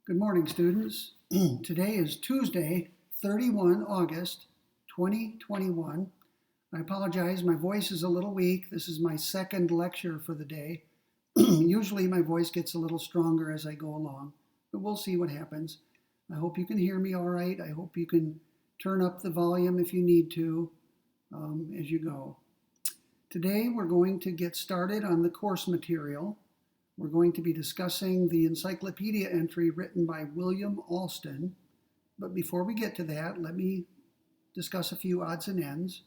Good morning, students. Today is Tuesday, 31 August, 2021. I apologize, my voice is a little weak. This is my second lecture for the day. Usually my voice gets a little stronger as I go along, but we'll see what happens. I hope you can hear me all right. I hope you can turn up the volume if you need to as you go. Today we're going to get started on the course material. We're going to be discussing the encyclopedia entry written by William Alston. But before we get to that, let me discuss a few odds and ends.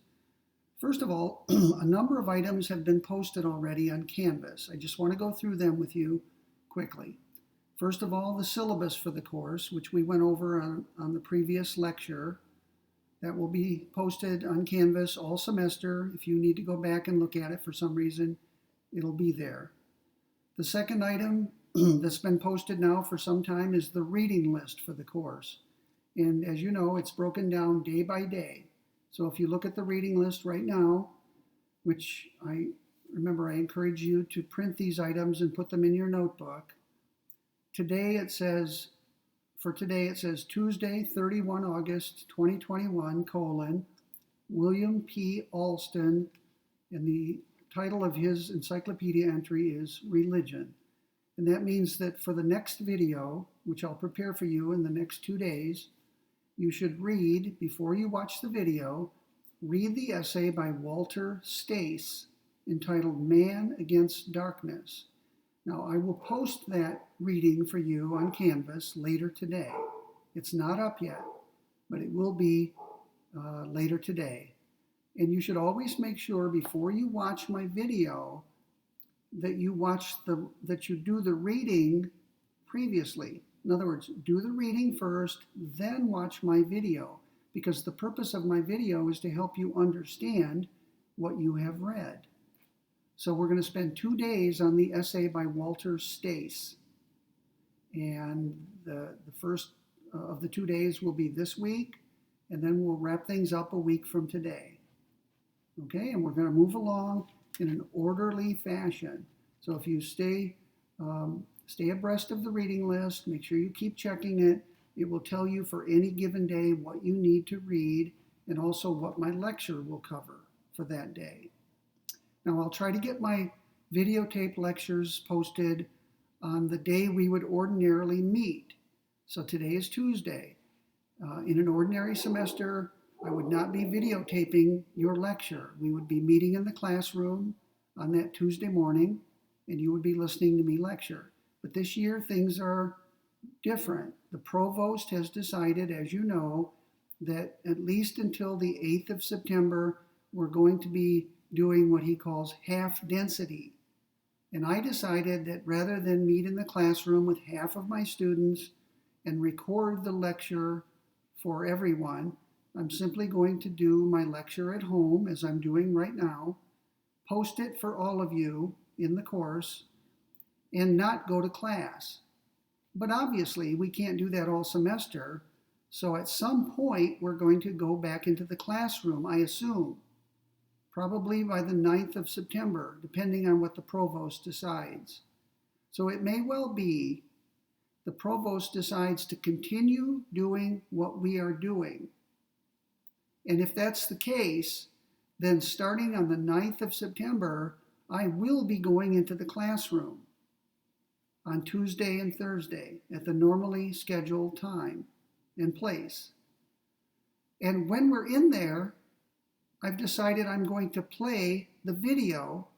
First of all, a number of items have been posted already on Canvas. I just want to go through them with you quickly. First of all, the syllabus for the course, which we went over on the previous lecture. That will be posted on Canvas all semester. If you need to go back and look at it for some reason, it'll be there. The second item that's been posted now for some time is the reading list for the course. And as you know, it's broken down day by day. So if you look at the reading list right now, which I encourage you to print these items and put them in your notebook. Today it says Tuesday, 31 August 2021, William P. Alston, and the title of his encyclopedia entry is Religion. And that means that for the next video, which I'll prepare for you in the next 2 days, you should read, before you watch the video, read the essay by Walter Stace entitled Man Against Darkness. Now, I will post that reading for you on Canvas later today. It's not up yet, but it will be later today. And you should always make sure before you watch my video that you do the reading previously. In other words, do the reading first, then watch my video, because the purpose of my video is to help you understand what you have read. So we're going to spend 2 days on the essay by Walter Stace. And the first of the 2 days will be this week, and then we'll wrap things up a week from today. Okay, and we're going to move along in an orderly fashion. So if you stay abreast of the reading list, make sure you keep checking it. It will tell you for any given day what you need to read and also what my lecture will cover for that day. Now I'll try to get my videotape lectures posted on the day we would ordinarily meet. So today is Tuesday. In an ordinary semester, I would not be videotaping your lecture. We would be meeting in the classroom on that Tuesday morning, and you would be listening to me lecture. But this year, things are different. The provost has decided, as you know, that at least until the 8th of September, we're going to be doing what he calls half density. And I decided that rather than meet in the classroom with half of my students and record the lecture for everyone, I'm simply going to do my lecture at home, as I'm doing right now, post it for all of you in the course, and not go to class. But obviously, we can't do that all semester, so at some point, we're going to go back into the classroom, I assume, probably by the 9th of September, depending on what the provost decides. So it may well be the provost decides to continue doing what we are doing. And if that's the case, then starting on the 9th of September, I will be going into the classroom on Tuesday and Thursday at the normally scheduled time and place. And when we're in there, I've decided I'm going to play the video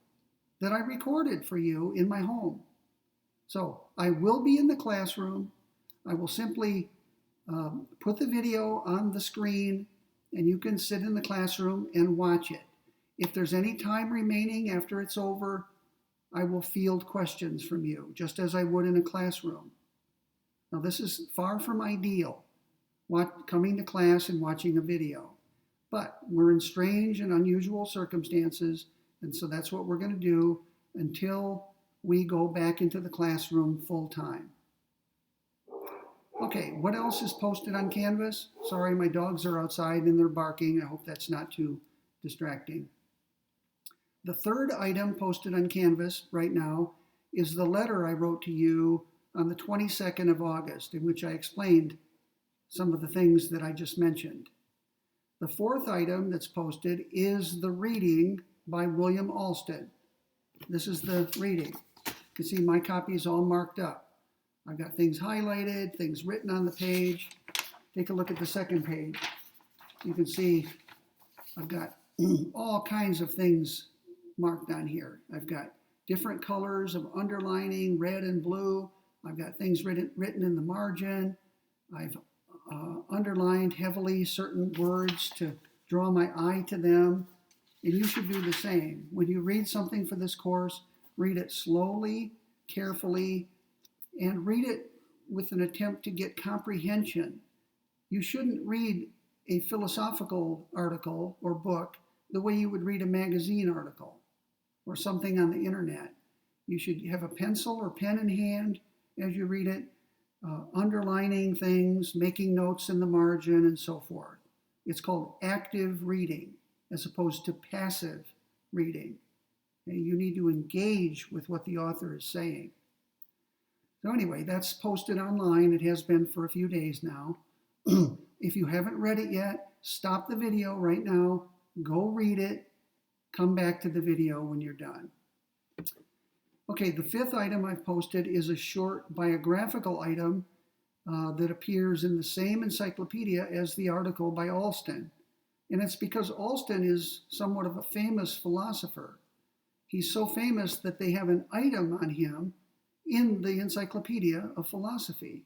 that I recorded for you in my home. So I will be in the classroom. I will simply put the video on the screen, and you can sit in the classroom and watch it. If there's any time remaining after it's over, I will field questions from you, just as I would in a classroom. Now, this is far from ideal, coming to class and watching a video. But we're in strange and unusual circumstances, and so that's what we're going to do until we go back into the classroom full time. Okay, what else is posted on Canvas? Sorry, my dogs are outside and they're barking. I hope that's not too distracting. The third item posted on Canvas right now is the letter I wrote to you on the 22nd of August, in which I explained some of the things that I just mentioned. The fourth item that's posted is the reading by William Alston. This is the reading. You can see my copy is all marked up. I've got things highlighted, things written on the page. Take a look at the second page. You can see I've got all kinds of things marked on here. I've got different colors of underlining, red and blue. I've got things written in the margin. I've underlined heavily certain words to draw my eye to them. And you should do the same. When you read something for this course, read it slowly, carefully, and read it with an attempt to get comprehension. You shouldn't read a philosophical article or book the way you would read a magazine article or something on the internet. You should have a pencil or pen in hand as you read it, underlining things, making notes in the margin, and so forth. It's called active reading as opposed to passive reading. And you need to engage with what the author is saying. So anyway, that's posted online. It has been for a few days now. If you haven't read it yet, stop the video right now, go read it, come back to the video when you're done. Okay, the fifth item I've posted is a short biographical item that appears in the same encyclopedia as the article by Alston. And it's because Alston is somewhat of a famous philosopher. He's so famous that they have an item on him in the Encyclopedia of Philosophy.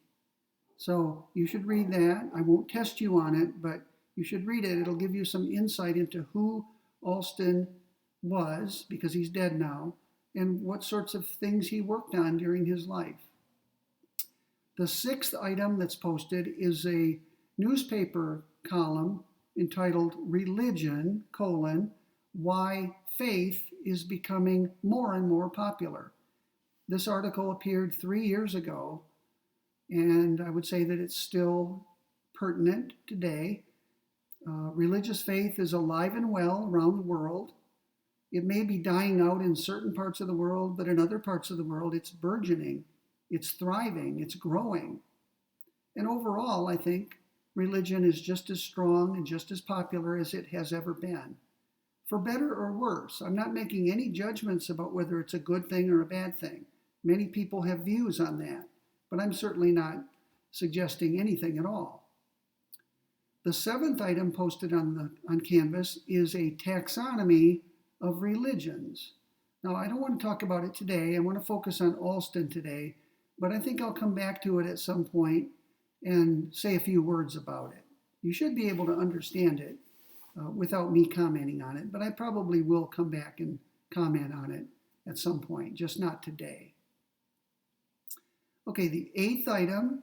So you should read that. I won't test you on it, but you should read it. It'll give you some insight into who Alston was, because he's dead now, and what sorts of things he worked on during his life. The sixth item that's posted is a newspaper column entitled Religion, Why Faith is Becoming More and More Popular. This article appeared 3 years ago, and I would say that it's still pertinent today. Religious faith is alive and well around the world. It may be dying out in certain parts of the world, but in other parts of the world, it's burgeoning, it's thriving, it's growing. And overall, I think religion is just as strong and just as popular as it has ever been, for better or worse. I'm not making any judgments about whether it's a good thing or a bad thing. Many people have views on that, but I'm certainly not suggesting anything at all. The seventh item posted on Canvas is a taxonomy of religions. Now, I don't want to talk about it today. I want to focus on Alston today, but I think I'll come back to it at some point and say a few words about it. You should be able to understand it without me commenting on it, but I probably will come back and comment on it at some point, just not today. Okay, the eighth item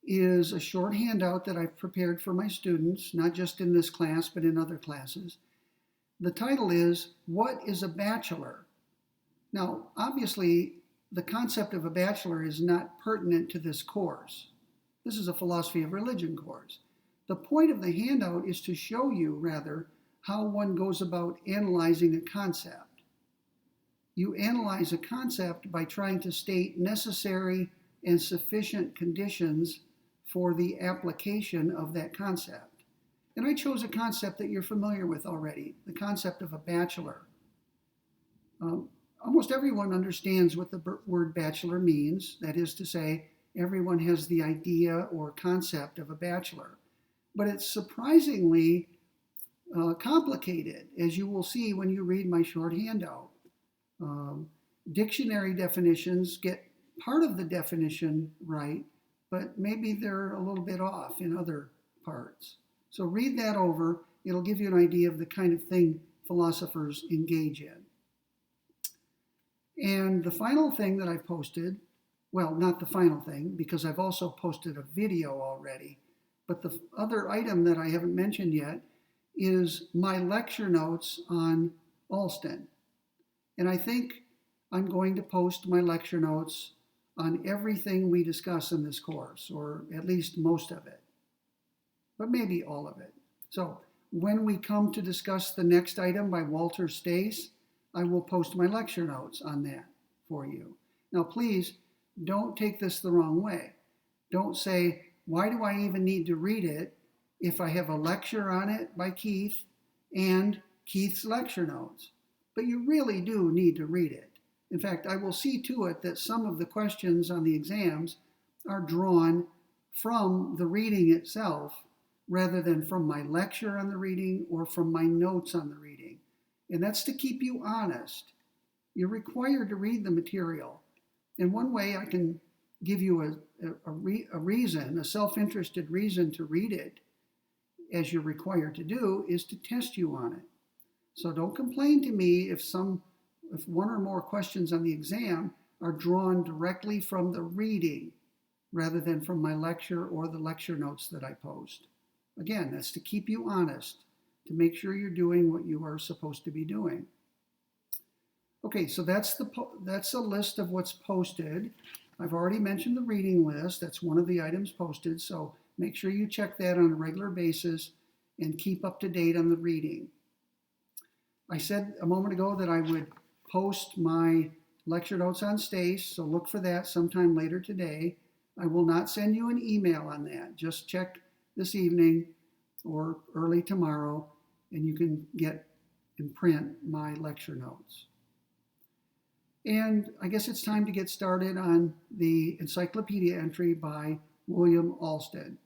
is a short handout that I've prepared for my students, not just in this class, but in other classes. The title is, What is a Bachelor? Now, obviously, the concept of a bachelor is not pertinent to this course. This is a philosophy of religion course. The point of the handout is to show you, rather, how one goes about analyzing a concept. You analyze a concept by trying to state necessary and sufficient conditions for the application of that concept. And I chose a concept that you're familiar with already, the concept of a bachelor. Almost everyone understands what the word bachelor means. That is to say, everyone has the idea or concept of a bachelor. But it's surprisingly complicated, as you will see when you read my short handout. Dictionary definitions get part of the definition right, but maybe they're a little bit off in other parts. So read that over. It'll give you an idea of the kind of thing philosophers engage in. And the final thing that I posted, well, not the final thing, because I've also posted a video already, but the other item that I haven't mentioned yet is my lecture notes on Alston. And I think I'm going to post my lecture notes on everything we discuss in this course, or at least most of it, but maybe all of it. So when we come to discuss the next item by Walter Stace, I will post my lecture notes on that for you. Now, please don't take this the wrong way. Don't say, why do I even need to read it if I have a lecture on it by Keith and Keith's lecture notes? But you really do need to read it. In fact, I will see to it that some of the questions on the exams are drawn from the reading itself rather than from my lecture on the reading or from my notes on the reading. And that's to keep you honest. You're required to read the material. And one way I can give you a reason, a self-interested reason to read it, as you're required to do, is to test you on it. So don't complain to me if one or more questions on the exam are drawn directly from the reading rather than from my lecture or the lecture notes that I post. Again, that's to keep you honest, to make sure you're doing what you are supposed to be doing. Okay, so that's a list of what's posted. I've already mentioned the reading list. That's one of the items posted, so make sure you check that on a regular basis and keep up to date on the reading. I said a moment ago that I would post my lecture notes on Stace, so look for that sometime later today. I will not send you an email on that. Just check this evening or early tomorrow, and you can get and print my lecture notes. And I guess it's time to get started on the encyclopedia entry by William Alston.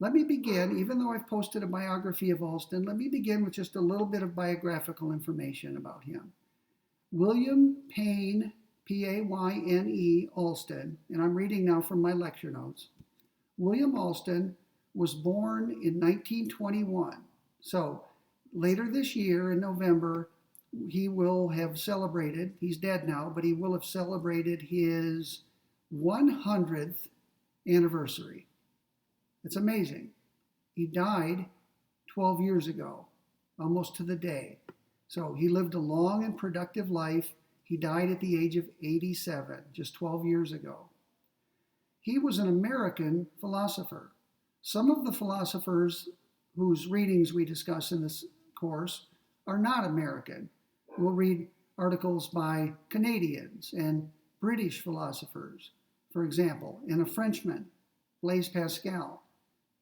Let me begin, even though I've posted a biography of Alston, let me begin with just a little bit of biographical information about him. William Payne, P-A-Y-N-E, Alston, and I'm reading now from my lecture notes. William Alston was born in 1921. So later this year in November, he will have celebrated, he's dead now, but he will have celebrated his 100th anniversary. It's amazing. He died 12 years ago, almost to the day. So he lived a long and productive life. He died at the age of 87, just 12 years ago. He was an American philosopher. Some of the philosophers whose readings we discuss in this course are not American. We'll read articles by Canadians and British philosophers, for example, and a Frenchman, Blaise Pascal.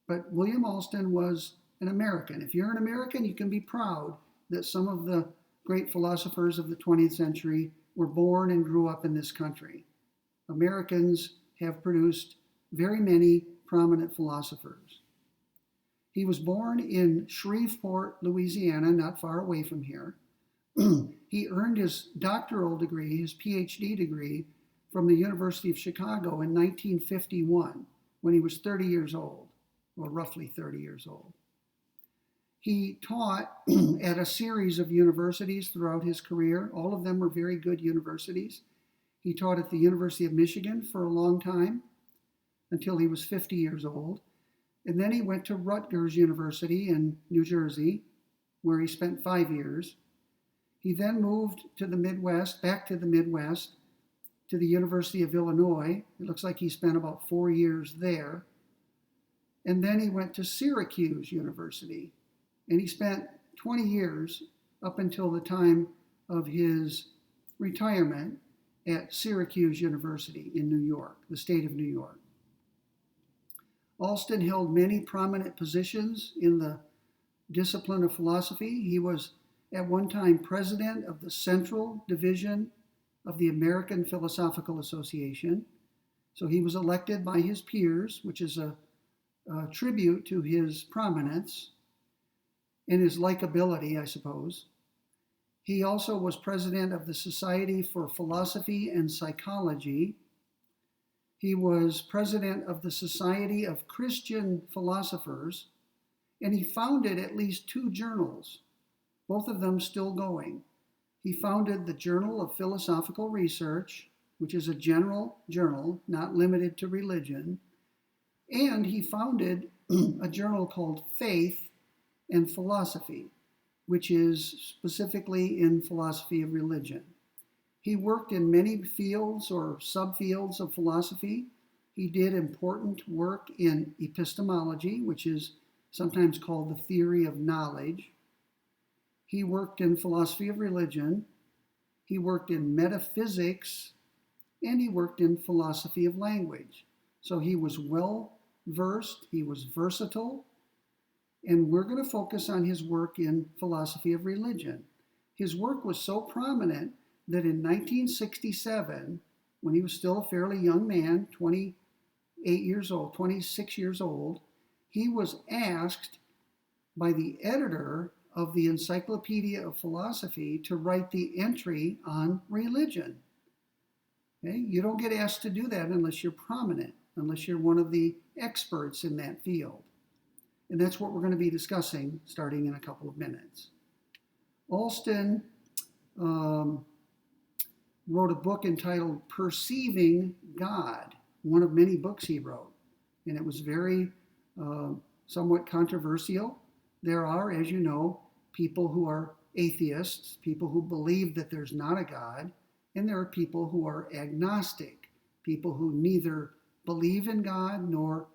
But William Alston was an American. If you're an American, you can be proud that some of the great philosophers of the 20th century were born and grew up in this country. Americans have produced very many prominent philosophers. He was born in Shreveport, Louisiana, not far away from here. He earned his doctoral degree, his PhD degree, from the University of Chicago in 1951, when he was 30 years old, or roughly 30 years old. He taught at a series of universities throughout his career. All of them were very good universities. He taught at the University of Michigan for a long time, until he was 50 years old. And then he went to Rutgers University in New Jersey, where he spent 5 years. He then moved to the Midwest, back to the Midwest, to the University of Illinois. It looks like he spent about 4 years there. And then he went to Syracuse University, and he spent 20 years up until the time of his retirement at Syracuse University in New York, the state of New York. Alston held many prominent positions in the discipline of philosophy. He was at one time president of the Central Division of the American Philosophical Association. So he was elected by his peers, which is a tribute to his prominence and his likability, I suppose. He also was president of the Society for Philosophy and Psychology. He was president of the Society of Christian Philosophers, and he founded at least 2 journals, both of them still going. He founded the Journal of Philosophical Research, which is a general journal, not limited to religion, and he founded a journal called Faith and Philosophy, which is specifically in philosophy of religion. He worked in many fields or subfields of philosophy. He did important work in epistemology, which is sometimes called the theory of knowledge. He worked in philosophy of religion. He worked in metaphysics and he worked in philosophy of language. So he was well versed, he was versatile, and we're going to focus on his work in philosophy of religion. His work was so prominent that in 1967, when he was still a fairly young man, 28 years old, 26 years old, he was asked by the editor of the Encyclopedia of Philosophy to write the entry on religion. Okay? You don't get asked to do that unless you're prominent, unless you're one of the experts in that field. And that's what we're going to be discussing starting in a couple of minutes. Alston wrote a book entitled Perceiving God, one of many books he wrote. And it was very somewhat controversial. There are, as you know, people who are atheists, people who believe that there's not a God, and there are people who are agnostic, people who neither believe in God nor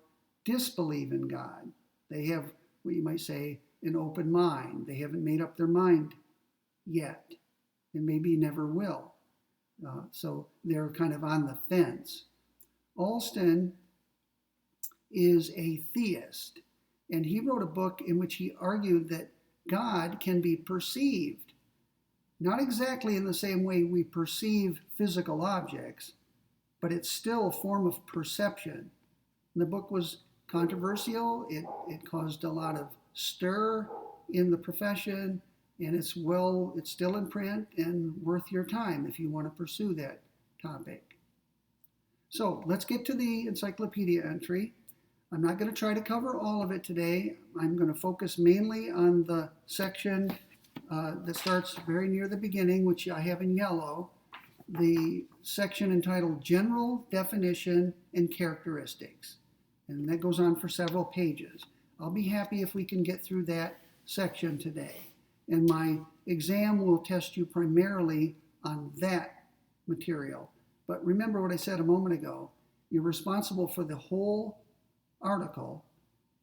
disbelieve in God. They have what you might say an open mind. They haven't made up their mind yet, and maybe never will. So they're kind of on the fence. Alston is a theist, and he wrote a book in which he argued that God can be perceived, not exactly in the same way we perceive physical objects, but it's still a form of perception. And the book was controversial. It caused a lot of stir in the profession, and it's still in print and worth your time if you want to pursue that topic. So let's get to the encyclopedia entry. I'm not going to try to cover all of it today. I'm going to focus mainly on the section that starts very near the beginning, which I have in yellow, the section entitled General Definition and Characteristics. And that goes on for several pages. I'll be happy if we can get through that section today. And my exam will test you primarily on that material. But remember what I said a moment ago. You're responsible for the whole article,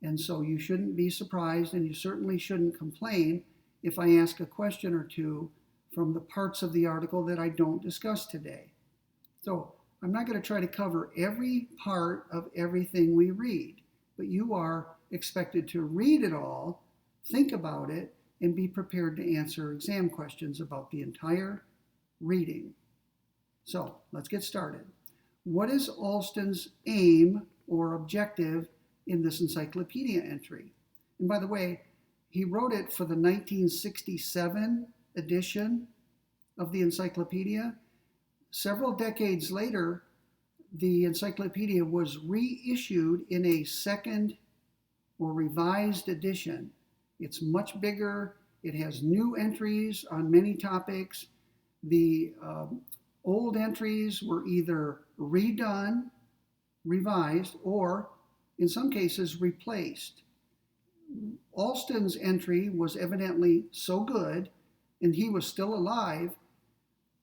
and so you shouldn't be surprised, and you certainly shouldn't complain if I ask a question or two from the parts of the article that I don't discuss today. So I'm not going to try to cover every part of everything we read, but you are expected to read it all, think about it, and be prepared to answer exam questions about the entire reading. So let's get started. What is Alston's aim or objective in this encyclopedia entry? And by the way, he wrote it for the 1967 edition of the encyclopedia. Several decades later, the encyclopedia was reissued in a second or revised edition. It's much bigger. It has new entries on many topics. The old entries were either redone, revised, or in some cases replaced. Alston's entry was evidently so good, and he was still alive.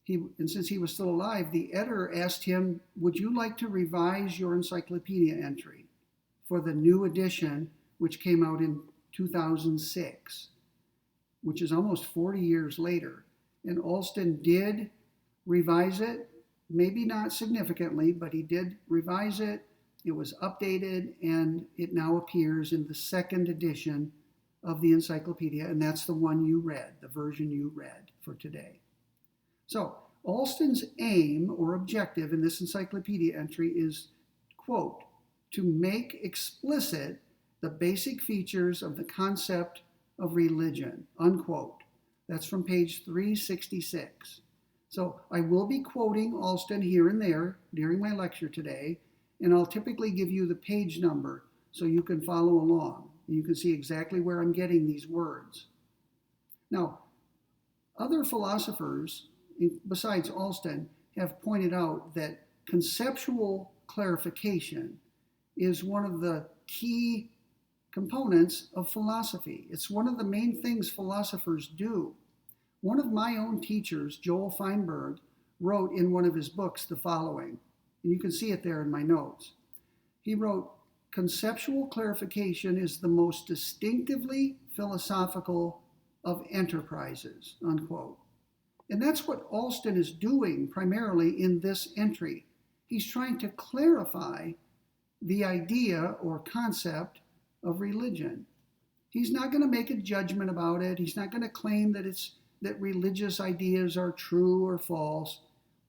And since he was still alive, the editor asked him, would you like to revise your encyclopedia entry for the new edition, which came out in 2006, which is almost 40 years later. And Alston did revise it, maybe not significantly, but he did revise it. It was updated, and it now appears in the second edition of the encyclopedia, and that's the one you read, the version you read for today. So Alston's aim or objective in this encyclopedia entry is, quote, to make explicit the basic features of the concept of religion, unquote. That's from page 366. So I will be quoting Alston here and there during my lecture today, and I'll typically give you the page number so you can follow along. You can see exactly where I'm getting these words. Now, other philosophers, besides Alston, have pointed out that conceptual clarification is one of the key components of philosophy. It's one of the main things philosophers do. One of my own teachers, Joel Feinberg, wrote in one of his books the following, and you can see it there in my notes. He wrote, conceptual clarification is the most distinctively philosophical of enterprises, unquote. And that's what Alston is doing primarily in this entry. he's trying to clarify the idea or concept of religion. He's not going to make a judgment about it. He's not going to claim that religious ideas are true or false.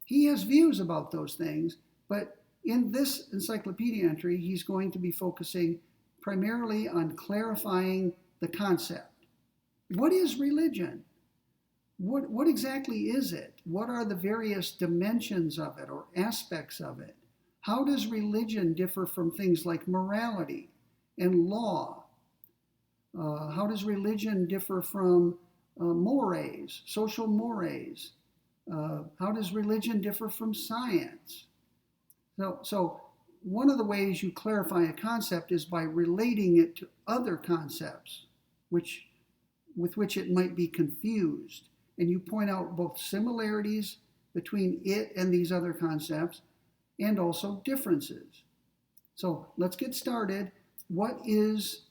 He has views about those things, but in this encyclopedia entry, he's going to be focusing primarily on clarifying the concept. What is religion? What exactly is it? What are the various dimensions of it or aspects of it? How does religion differ from things like morality and law? How does religion differ from mores, social mores? How does religion differ from science? So one of the ways you clarify a concept is by relating it to other concepts with which it might be confused. And you point out both similarities between it and these other concepts and also differences. So let's get started. What is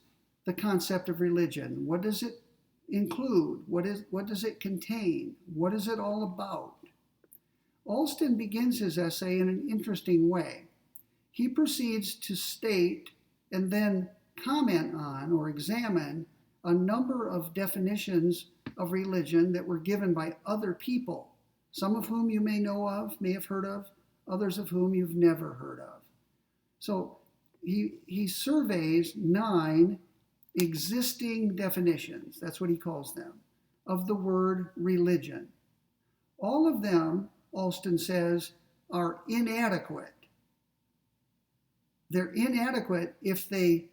the concept of religion? What does it include? What does it contain? What is it all about? Alston begins his essay in an interesting way. He proceeds to state and then comment on or examine a number of definitions of religion that were given by other people, some of whom you may know of, may have heard of, others of whom you've never heard of. So he surveys 9 existing definitions, that's what he calls them, of the word religion. All of them, Alston says, are inadequate. They're inadequate if they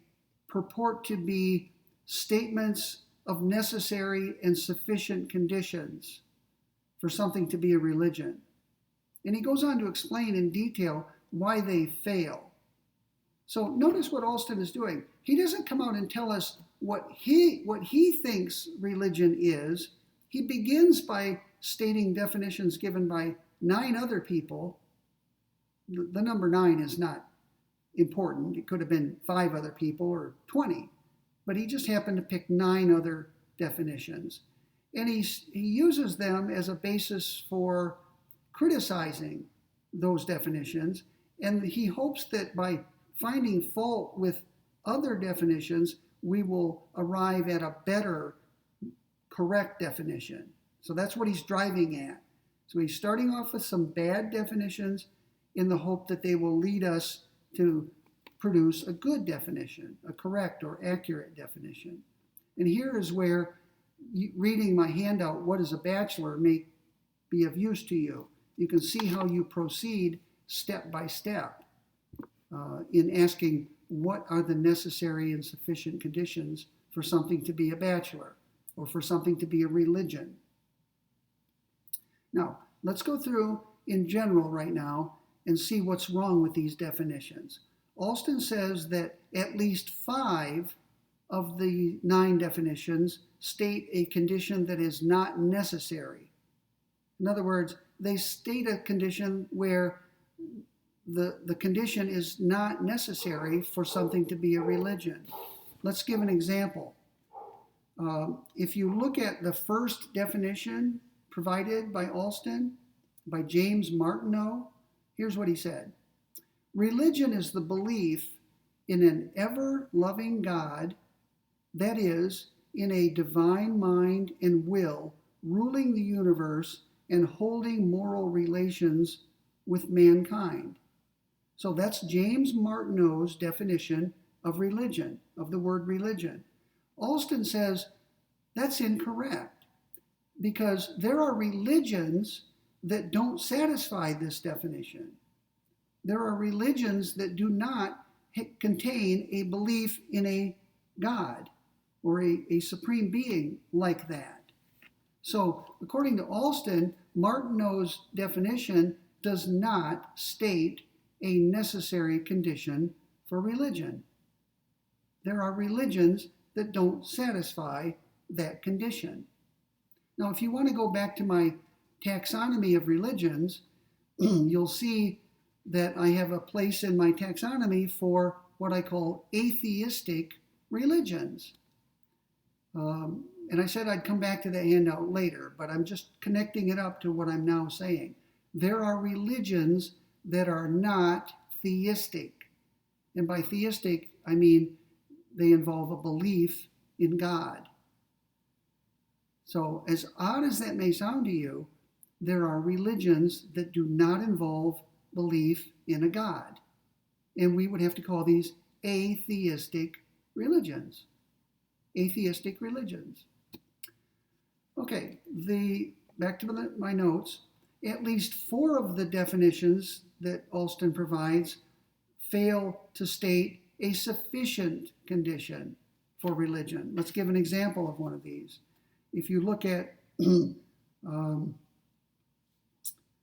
purport to be statements of necessary and sufficient conditions for something to be a religion. And he goes on to explain in detail why they fail. So notice what Alston is doing. He doesn't come out and tell us what he thinks religion is. He begins by stating definitions given by 9 other people. The number 9 is not important. It could have been 5 other people or 20. But he just happened to pick 9 other definitions. And he uses them as a basis for criticizing those definitions. And he hopes that by finding fault with other definitions, we will arrive at a better, correct definition. So that's what he's driving at. So he's starting off with some bad definitions in the hope that they will lead us to produce a good definition, a correct or accurate definition. And here is where reading my handout, What is a Bachelor, may be of use to you. You can see how you proceed step by step in asking what are the necessary and sufficient conditions for something to be a bachelor or for something to be a religion. Now, let's go through in general right now and see what's wrong with these definitions. Alston says that at least 5 of the 9 definitions state a condition that is not necessary. In other words, they state a condition where the condition is not necessary for something to be a religion. Let's give an example. If you look at the first definition provided by Alston, by James Martineau, here's what he said. Religion is the belief in an ever-loving God, that is, in a divine mind and will, ruling the universe and holding moral relations with mankind. So that's James Martineau's definition of religion, of the word religion. Alston says that's incorrect because there are religions that don't satisfy this definition. There are religions that do not contain a belief in a God or a supreme being like that. So according to Alston, Martineau's definition does not state a necessary condition for religion. There are religions that don't satisfy that condition. Now, if you want to go back to my taxonomy of religions, you'll see that I have a place in my taxonomy for what I call atheistic religions. And I said I'd come back to the handout later, but I'm just connecting it up to what I'm now saying. There are religions that are not theistic. And by theistic, I mean they involve a belief in God. So, as odd as that may sound to you, there are religions that do not involve belief in a God. And we would have to call these atheistic religions. Atheistic religions. Okay, back to my notes. At least 4 of the definitions that Alston provides fail to state a sufficient condition for religion. Let's give an example of one of these. If you look at, how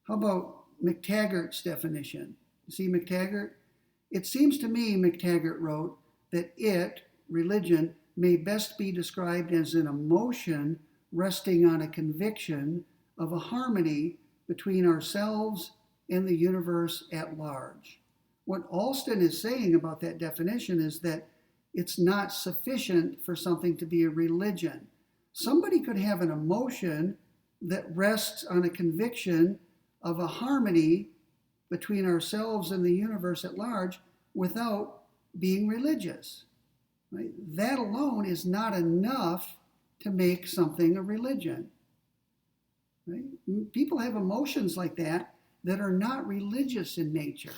about McTaggart's definition? You see McTaggart? It seems to me, McTaggart wrote, that religion, may best be described as an emotion resting on a conviction of a harmony between ourselves and the universe at large. What Alston is saying about that definition is that it's not sufficient for something to be a religion. Somebody could have an emotion that rests on a conviction of a harmony between ourselves and the universe at large without being religious. Right? That alone is not enough to make something a religion. Right? People have emotions like that are not religious in nature.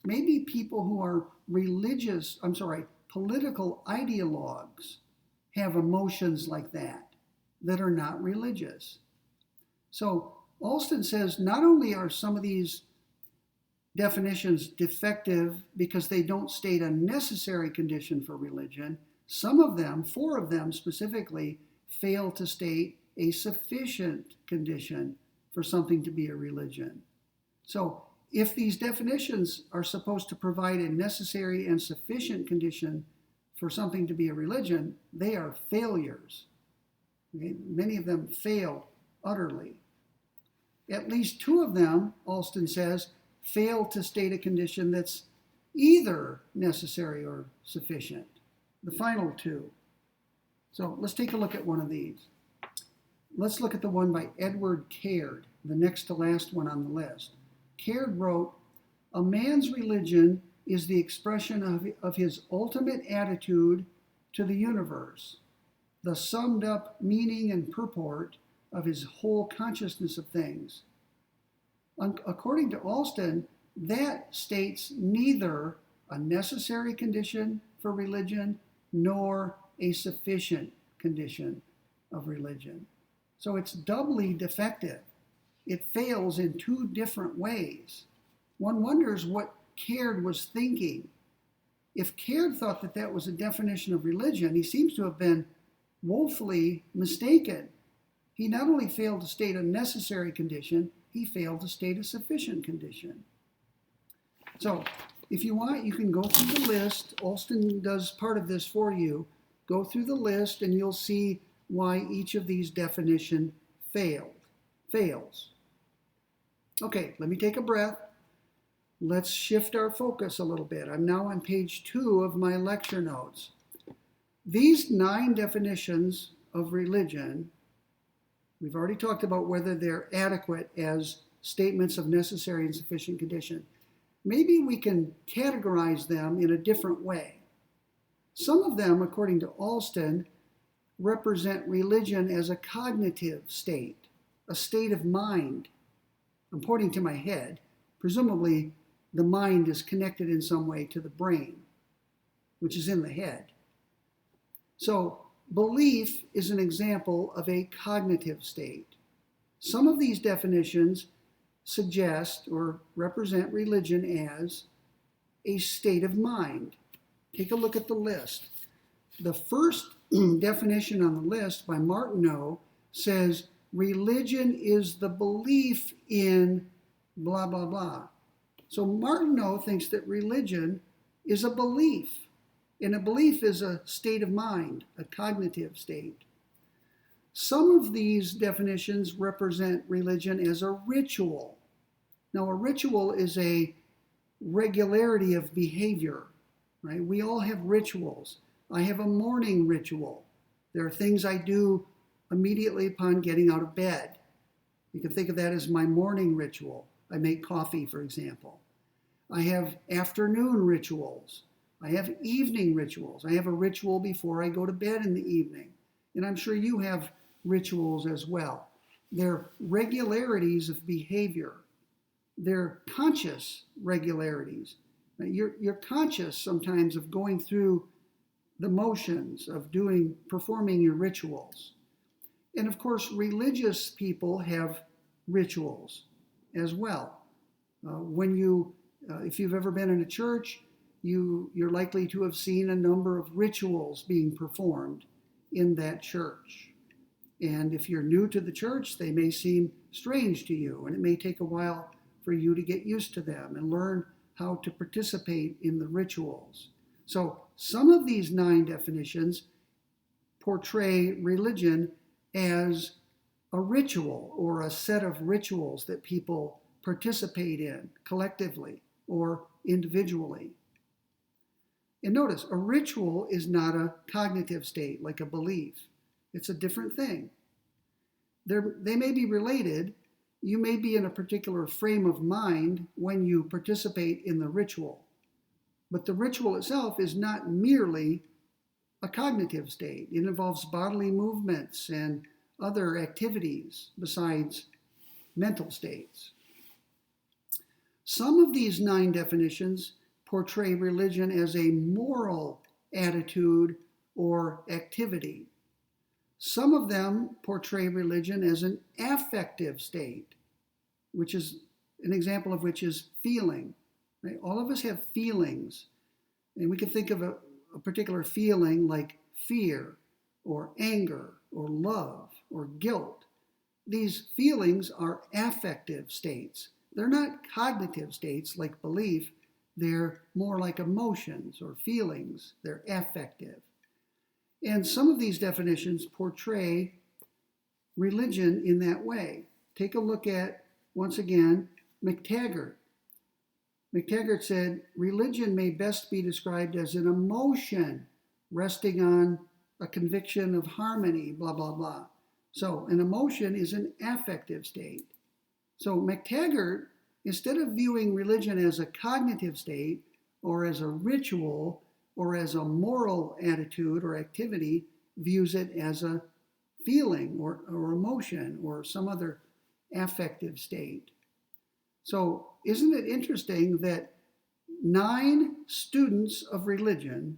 Maybe people who are political ideologues have emotions like that are not religious. So Alston says not only are some of these definitions defective because they don't state a necessary condition for religion, some of them, 4 of them specifically, fail to state a sufficient condition for something to be a religion. So if these definitions are supposed to provide a necessary and sufficient condition for something to be a religion, they are failures. Okay? Many of them fail utterly. At least 2 of them, Alston says, fail to state a condition that's either necessary or sufficient. The final 2. So let's take a look at one of these. Let's look at the one by Edward Caird, the next to last one on the list. Caird wrote, "A man's religion is the expression of his ultimate attitude to the universe, the summed up meaning and purport of his whole consciousness of things." According to Alston, that states neither a necessary condition for religion nor a sufficient condition of religion. So it's doubly defective. It fails in 2 different ways. One wonders what Caird was thinking. If Caird thought that that was a definition of religion, he seems to have been woefully mistaken. He not only failed to state a necessary condition, he failed to state a sufficient condition. So if you want, you can go through the list. Alston does part of this for you. Go through the list and you'll see why each of these definitions fails. Okay, let me take a breath. Let's shift our focus a little bit. I'm now on page 2 of my lecture notes. These 9 definitions of religion, we've already talked about whether they're adequate as statements of necessary and sufficient condition. Maybe we can categorize them in a different way. Some of them, according to Alston, represent religion as a cognitive state, a state of mind. I'm pointing to my head. Presumably, the mind is connected in some way to the brain, which is in the head. So, belief is an example of a cognitive state. Some of these definitions suggest or represent religion as a state of mind. Take a look at the list. The first definition on the list by Martineau says religion is the belief in blah, blah, blah. So Martineau thinks that religion is a belief, and a belief is a state of mind, a cognitive state. Some of these definitions represent religion as a ritual. Now, a ritual is a regularity of behavior, right? We all have rituals. I have a morning ritual. There are things I do immediately upon getting out of bed. You can think of that as my morning ritual. I make coffee, for example. I have afternoon rituals. I have evening rituals. I have a ritual before I go to bed in the evening. And I'm sure you have rituals as well. They're regularities of behavior. They're conscious regularities. You're conscious sometimes of going through the motions of performing your rituals. And of course, religious people have rituals as well. If you've ever been in a church, you're likely to have seen a number of rituals being performed in that church. And if you're new to the church, they may seem strange to you, and it may take a while for you to get used to them and learn how to participate in the rituals. So some of these 9 definitions portray religion as a ritual or a set of rituals that people participate in collectively or individually. And notice, a ritual is not a cognitive state like a belief. It's a different thing. They may be related. You may be in a particular frame of mind when you participate in the ritual. But the ritual itself is not merely a cognitive state. It involves bodily movements and other activities besides mental states. Some of these 9 definitions portray religion as a moral attitude or activity. Some of them portray religion as an affective state, which is an example of which is feeling. Right? All of us have feelings, and we can think of a particular feeling like fear or anger or love or guilt. These feelings are affective states. They're not cognitive states like belief. They're more like emotions or feelings. They're affective. And some of these definitions portray religion in that way. Take a look at, once again, McTaggart. McTaggart said, religion may best be described as an emotion resting on a conviction of harmony, blah, blah, blah. So an emotion is an affective state. So McTaggart, instead of viewing religion as a cognitive state or as a ritual or as a moral attitude or activity, views it as a feeling or emotion or some other affective state. So isn't it interesting that 9 students of religion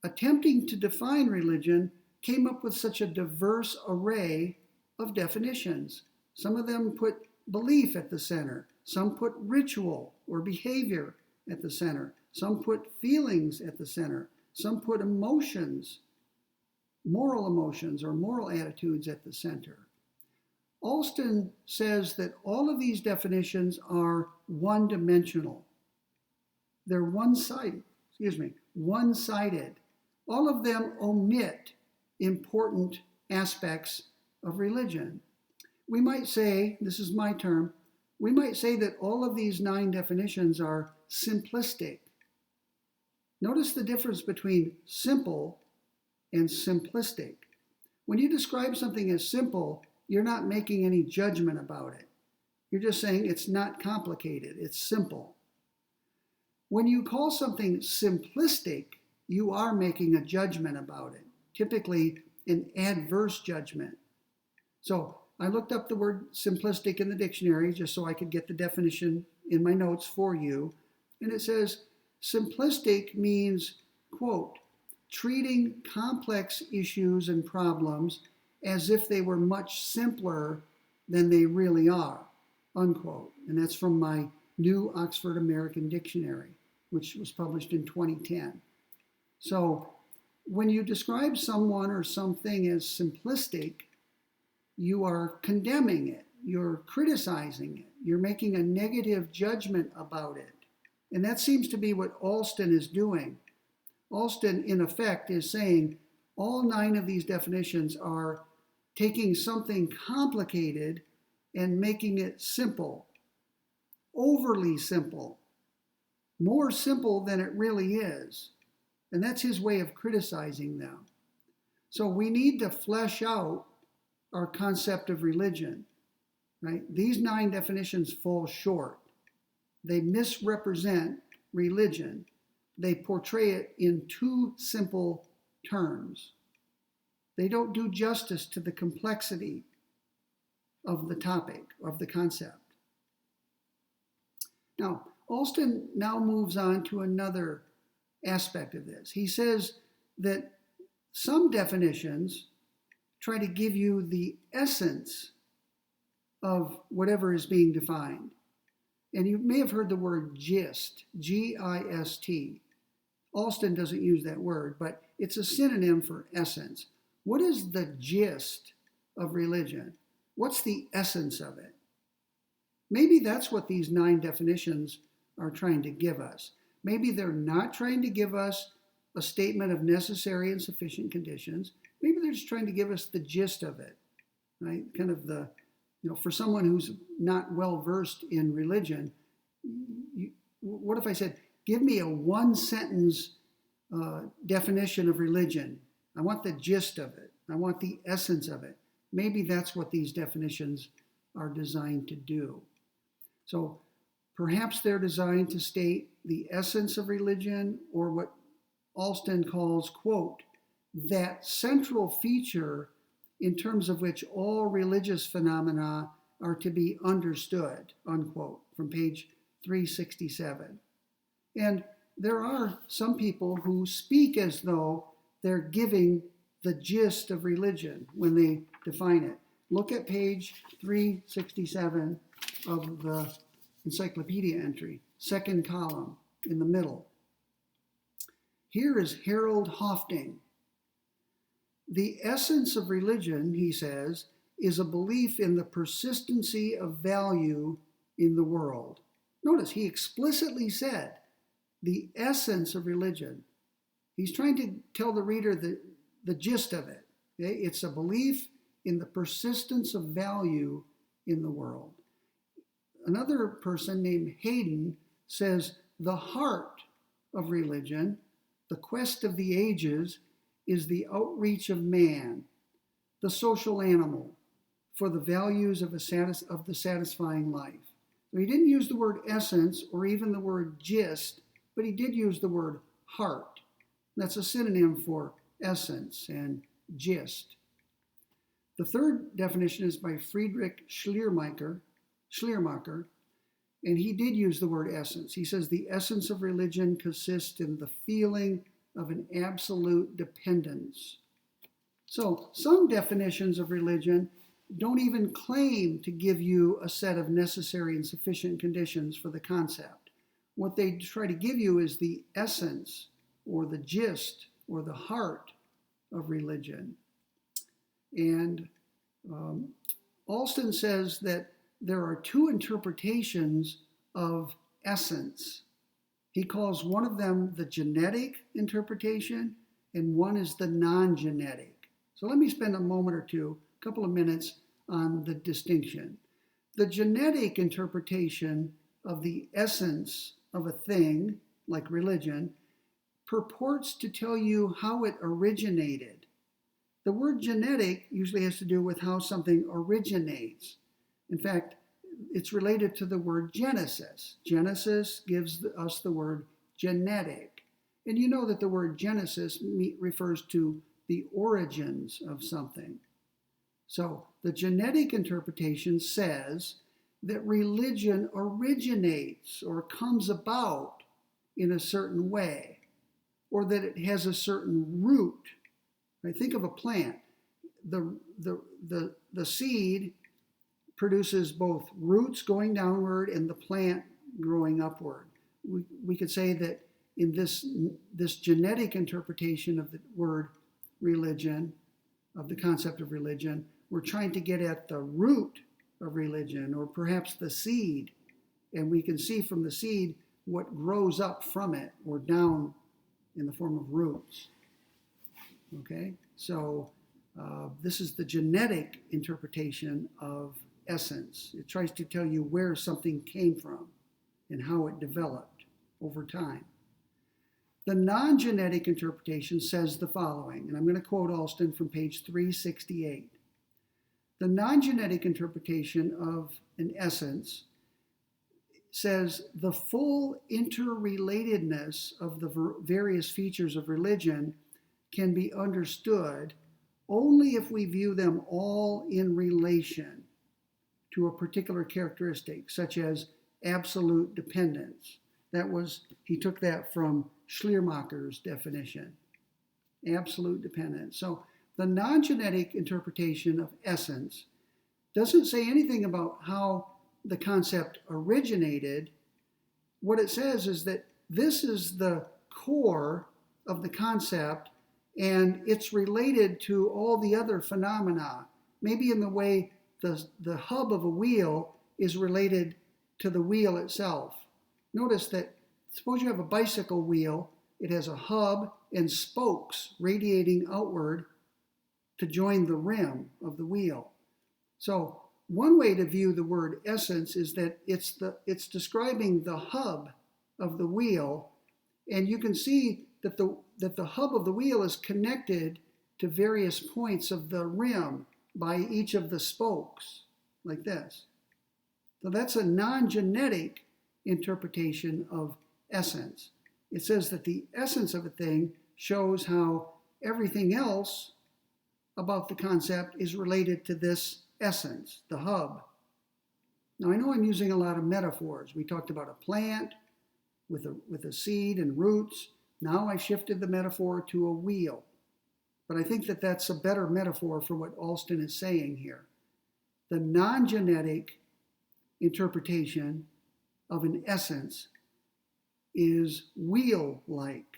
attempting to define religion came up with such a diverse array of definitions? Some of them put belief at the center. Some put ritual or behavior at the center. Some put feelings at the center. Some put emotions, moral emotions or moral attitudes at the center. Alston says that all of these definitions are one-dimensional. They're one-sided. All of them omit important aspects of religion. We might say, this is my term, we might say that all of these 9 definitions are simplistic. Notice the difference between simple and simplistic. When you describe something as simple, you're not making any judgment about it. You're just saying it's not complicated, it's simple. When you call something simplistic, you are making a judgment about it, typically an adverse judgment. So I looked up the word simplistic in the dictionary just so I could get the definition in my notes for you. And it says simplistic means, quote, treating complex issues and problems as if they were much simpler than they really are, unquote. And that's from my New Oxford American Dictionary, which was published in 2010. So when you describe someone or something as simplistic, you are condemning it, you're criticizing it, you're making a negative judgment about it. And that seems to be what Alston is doing. Alston, in effect, is saying all 9 of these definitions are taking something complicated and making it simple, overly simple, more simple than it really is. And that's his way of criticizing them. So we need to flesh out our concept of religion, right? These 9 definitions fall short. they misrepresent religion. They portray it in too simple terms. They don't do justice to the complexity of the topic, of the concept. Now, Alston now moves on to another aspect of this. He says that some definitions try to give you the essence of whatever is being defined. And you may have heard the word gist, G-I-S-T. Alston doesn't use that word, but it's a synonym for essence. What is the gist of religion? What's the essence of it? Maybe that's what these 9 definitions are trying to give us. Maybe they're not trying to give us a statement of necessary and sufficient conditions. Maybe they're just trying to give us the gist of it, right? Kind of the, for someone who's not well versed in religion, what if I said, give me a 1-sentence definition of religion? I want the gist of it. I want the essence of it. Maybe that's what these definitions are designed to do. So perhaps they're designed to state the essence of religion, or what Alston calls, quote, that central feature in terms of which all religious phenomena are to be understood, unquote, from page 367. And there are some people who speak as though they're giving the gist of religion when they define it. Look at page 367 of the encyclopedia entry, second column in the middle. Here is Harold Hofting. The essence of religion, he says, is a belief in the persistency of value in the world. Notice he explicitly said the essence of religion. He's trying to tell the reader the gist of it. Okay? It's a belief in the persistence of value in the world. Another person named Hayden says the heart of religion, the quest of the ages, is the outreach of man, the social animal, for the values of the satisfying life. So he didn't use the word essence or even the word gist, but he did use the word heart. That's a synonym for essence and gist. The third definition is by Friedrich Schleiermacher, and he did use the word essence. He says the essence of religion consists in the feeling of an absolute dependence. So some definitions of religion don't even claim to give you a set of necessary and sufficient conditions for the concept. What they try to give you is the essence or the gist or the heart of religion. And Alston says that there are 2 interpretations of essence. He calls one of them the genetic interpretation, and one is the non-genetic. So let me spend a moment or two, a couple of minutes, on the distinction. The genetic interpretation of the essence of a thing, like religion, purports to tell you how it originated. The word genetic usually has to do with how something originates. In fact, it's related to the word Genesis. Genesis gives us the word genetic. And you know that the word Genesis refers to the origins of something. So the genetic interpretation says that religion originates or comes about in a certain way, or that it has a certain root. Right? Think of a plant. The seed produces both roots going downward and the plant growing upward. We could say that in this genetic interpretation of the word religion, of the concept of religion, we're trying to get at the root of religion, or perhaps the seed, and we can see from the seed what grows up from it or down in the form of roots. Okay, so this is the genetic interpretation of essence. It tries to tell you where something came from and how it developed over time. The non-genetic interpretation says the following, and I'm going to quote Alston from page 368. The non-genetic interpretation of an essence says the full interrelatedness of the various features of religion can be understood only if we view them all in relation to a particular characteristic, such as absolute dependence. He took that from Schleiermacher's definition, absolute dependence. So the non-genetic interpretation of essence doesn't say anything about how the concept originated. What it says is that this is the core of the concept, and it's related to all the other phenomena, maybe in the way the hub of a wheel is related to the wheel itself. Notice that, suppose you have a bicycle wheel, it has a hub and spokes radiating outward to join the rim of the wheel. So one way to view the word essence is that it's describing the hub of the wheel, and you can see that the hub of the wheel is connected to various points of the rim by each of the spokes, like this. So that's a non-genetic interpretation of essence. It says that the essence of a thing shows how everything else about the concept is related to this essence, the hub. Now, I know I'm using a lot of metaphors. We talked about a plant with a seed and roots. Now I shifted the metaphor to a wheel. But I think that that's a better metaphor for what Alston is saying here. The non-genetic interpretation of an essence is wheel-like.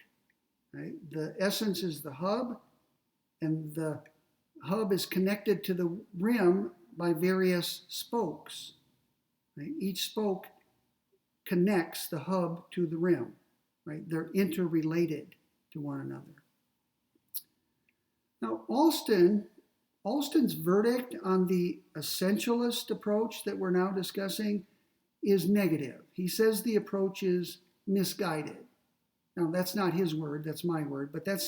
Right? The essence is the hub, and the hub is connected to the rim by various spokes. Right? Each spoke connects the hub to the rim. Right? They're interrelated to one another. Now, Alston's verdict on the essentialist approach that we're now discussing is negative. He says the approach is misguided. Now, that's not his word, that's my word, but that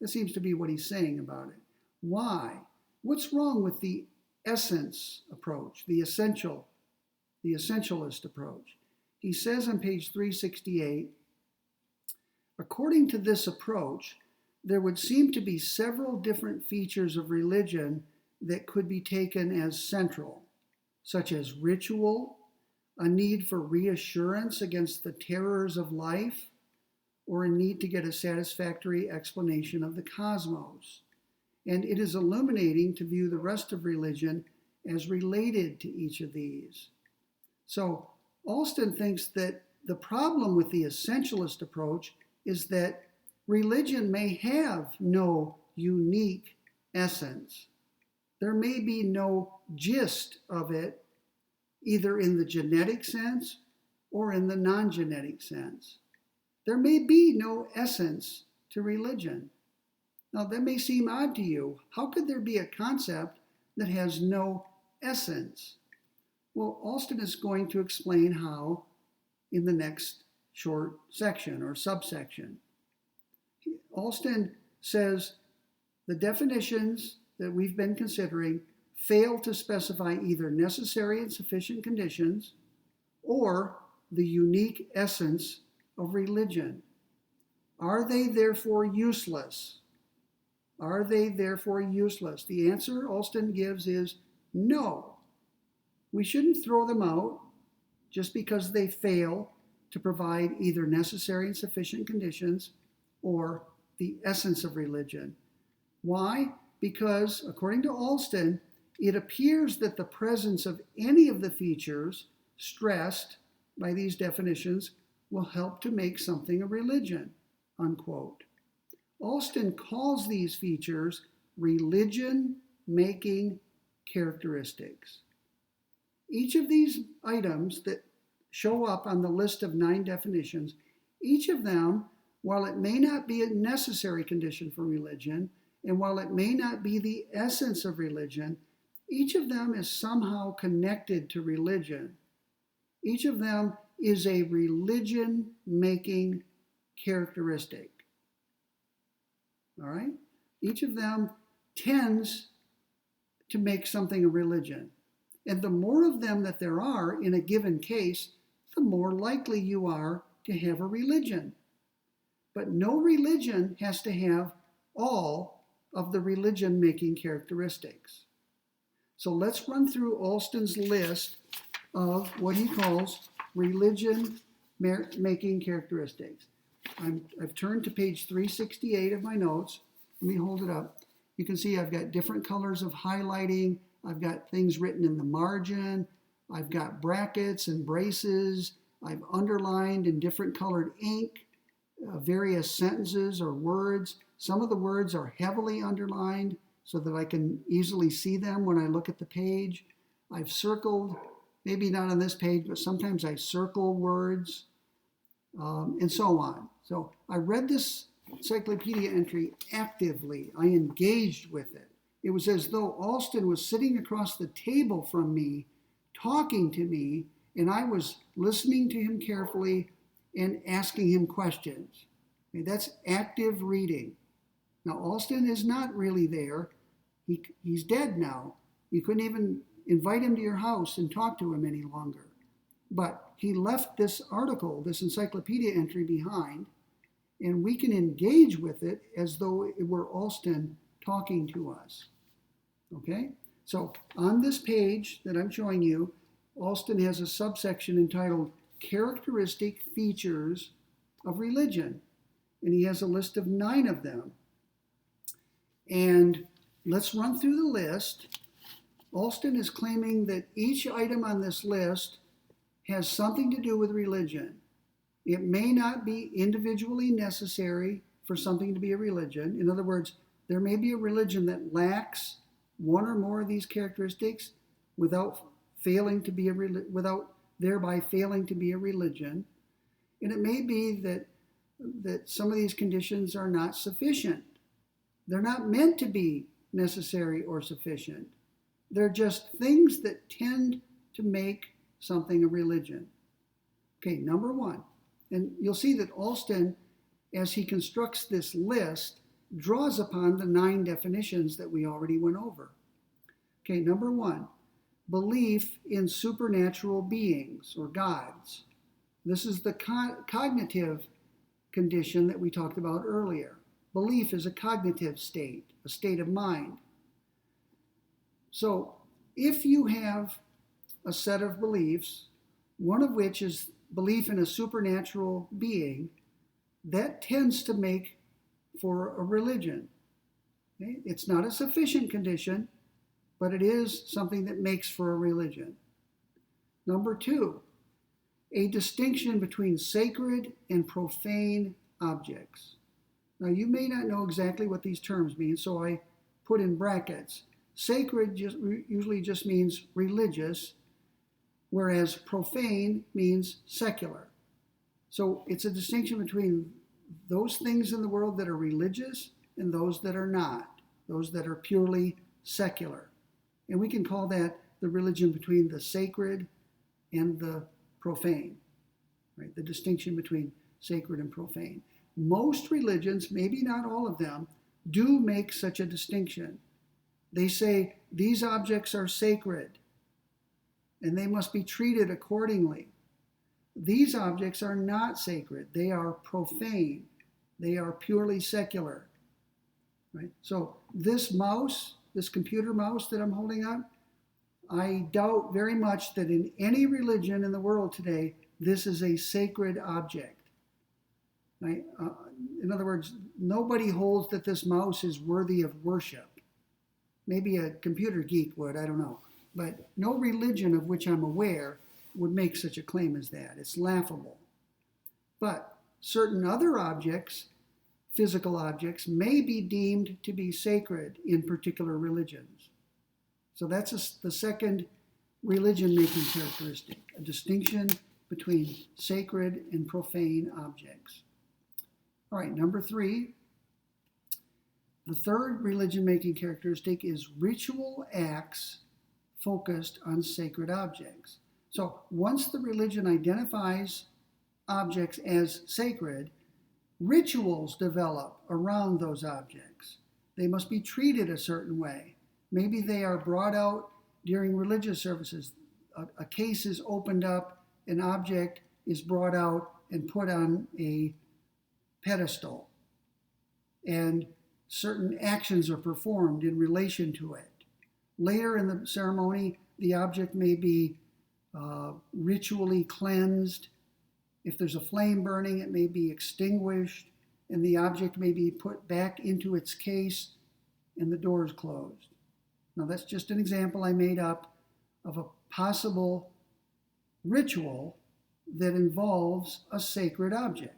seems to be what he's saying about it. Why? What's wrong with the essence approach, the essentialist approach? He says on page 368, according to this approach, there would seem to be several different features of religion that could be taken as central, such as ritual, a need for reassurance against the terrors of life, or a need to get a satisfactory explanation of the cosmos. And it is illuminating to view the rest of religion as related to each of these. So Alston thinks that the problem with the essentialist approach is that religion may have no unique essence. There may be no gist of it, either in the genetic sense or in the non-genetic sense. There may be no essence to religion. Now, that may seem odd to you. How could there be a concept that has no essence? Well, Alston is going to explain how in the next short section or subsection. Alston says the definitions that we've been considering fail to specify either necessary and sufficient conditions or the unique essence of religion. Are they therefore useless? Are they therefore useless? The answer Alston gives is no. We shouldn't throw them out just because they fail to provide either necessary and sufficient conditions or the essence of religion. Why? Because, according to Alston, it appears that the presence of any of the features stressed by these definitions will help to make something a religion, unquote. Alston calls these features religion-making characteristics. Each of these items that show up on the list of 9 definitions, each of them, while it may not be a necessary condition for religion, and while it may not be the essence of religion, each of them is somehow connected to religion. Each of them is a religion-making characteristic. All right? Each of them tends to make something a religion. And the more of them that there are in a given case, the more likely you are to have a religion. But no religion has to have all of the religion-making characteristics. So let's run through Alston's list of what he calls religion-making characteristics. I've turned to page 368 of my notes. Let me hold it up. You can see I've got different colors of highlighting. I've got things written in the margin. I've got brackets and braces. I've underlined in different colored ink various sentences or words. Some of the words are heavily underlined so that I can easily see them when I look at the page. I've circled, maybe not on this page, but sometimes I circle words and so on. So I read this encyclopedia entry actively. I engaged with it. It was as though Alston was sitting across the table from me, talking to me, and I was listening to him carefully and asking him questions. Okay, that's active reading. Now, Alston is not really there. He's dead now. You couldn't even invite him to your house and talk to him any longer. But he left this article, this encyclopedia entry behind, and we can engage with it as though it were Alston talking to us. Okay? So on this page that I'm showing you, Alston has a subsection entitled Characteristic Features of Religion. And he has a list of 9 of them. And let's run through the list. Alston is claiming that each item on this list has something to do with religion. It may not be individually necessary for something to be a religion. In other words, there may be a religion that lacks one or more of these characteristics without thereby failing to be a religion. And it may be that some of these conditions are not sufficient. They're not meant to be necessary or sufficient. They're just things that tend to make something a religion. Okay, number 1. And you'll see that Alston, as he constructs this list, draws upon the 9 definitions that we already went over. Okay, number 1, belief in supernatural beings or gods. This is the cognitive condition that we talked about earlier. Belief is a cognitive state, a state of mind. So if you have a set of beliefs, one of which is belief in a supernatural being, that tends to make for a religion. Okay? It's not a sufficient condition, but it is something that makes for a religion. Number 2, a distinction between sacred and profane objects. Now, you may not know exactly what these terms mean, so I put in brackets. Sacred usually just means religious, whereas profane means secular. So it's a distinction between those things in the world that are religious and those that are not, those that are purely secular. And we can call that the religion between the sacred and the profane, right? The distinction between sacred and profane. Most religions, maybe not all of them, do make such a distinction. They say these objects are sacred and they must be treated accordingly. These objects are not sacred. They are profane. They are purely secular. Right? So this mouse, this computer mouse that I'm holding up, I doubt very much that in any religion in the world today, this is a sacred object. Right? In other words, nobody holds that this mouse is worthy of worship. Maybe a computer geek would, I don't know. But no religion of which I'm aware would make such a claim as that. It's laughable. But certain other objects, physical objects, may be deemed to be sacred in particular religions. So that's the second religion-making characteristic, a distinction between sacred and profane objects. All right, number 3. The third religion-making characteristic is ritual acts focused on sacred objects. So once the religion identifies objects as sacred, rituals develop around those objects. They must be treated a certain way. Maybe they are brought out during religious services. A case is opened up an object is brought out and put on a pedestal, and certain actions are performed in relation to it. Later in the ceremony, the object may be ritually cleansed. If there's a flame burning, it may be extinguished, and the object may be put back into its case, and the door is closed. Now, that's just an example I made up of a possible ritual that involves a sacred object,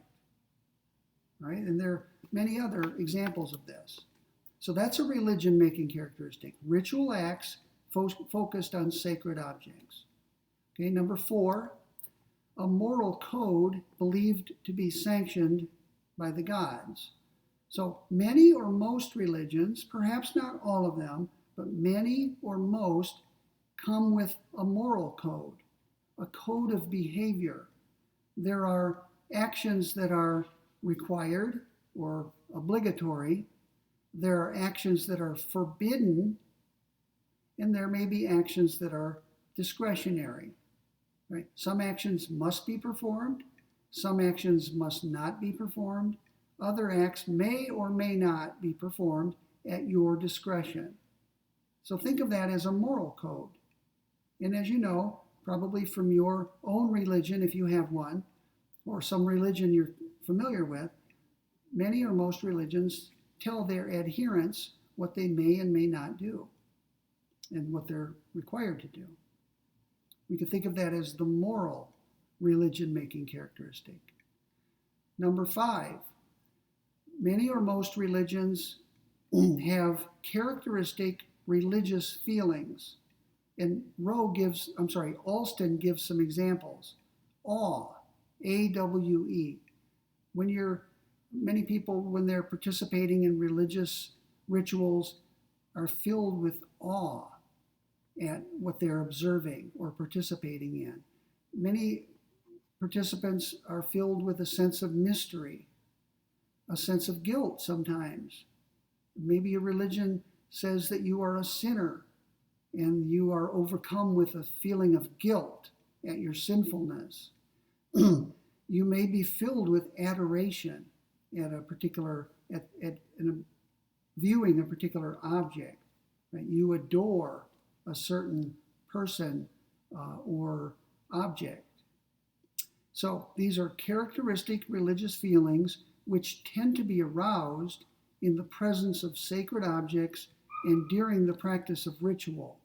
right? And there are many other examples of this. So that's a religion-making characteristic. Ritual acts focused on sacred objects. Okay, number 4, a moral code believed to be sanctioned by the gods. So many or most religions, perhaps not all of them, but many or most come with a moral code, a code of behavior. There are actions that are required or obligatory. There are actions that are forbidden, and there may be actions that are discretionary. Right? Some actions must be performed. Some actions must not be performed. Other acts may or may not be performed at your discretion. So think of that as a moral code. And as you know, probably from your own religion, if you have one, or some religion you're familiar with, many or most religions tell their adherents what they may and may not do and what they're required to do. We could think of that as the moral religion-making characteristic. Number 5, many or most religions have characteristic religious feelings. And Alston gives some examples. Awe, A-W-E. Many people, when they're participating in religious rituals, are filled with awe at what they're observing or participating in. Many participants are filled with a sense of mystery, a sense of guilt sometimes. Maybe a religion says that you are a sinner and you are overcome with a feeling of guilt at your sinfulness. You may be filled with adoration at a particular, viewing a particular object. Right? You adore a certain person or object. So these are characteristic religious feelings which tend to be aroused in the presence of sacred objects and during the practice of ritual,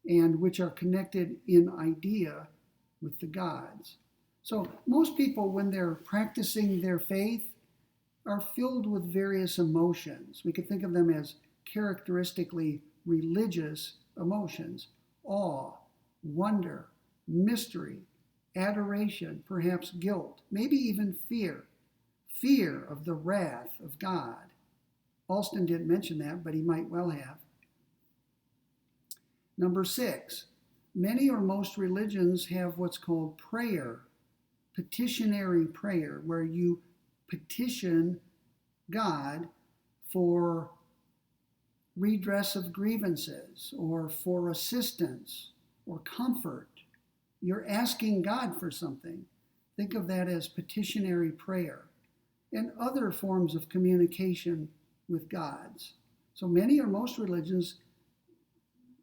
and which are connected in idea with the gods. So most people, when they're practicing their faith, are filled with various emotions. We could think of them as characteristically religious emotions: awe, wonder, mystery, adoration, perhaps guilt, maybe even fear of the wrath of God. Alston didn't mention that, but he might well have. Number 6, many or most religions have what's called prayer, petitionary prayer, where you petition God for redress of grievances or for assistance or comfort. You're asking God for something. Think of that as petitionary prayer and other forms of communication with gods. So many or most religions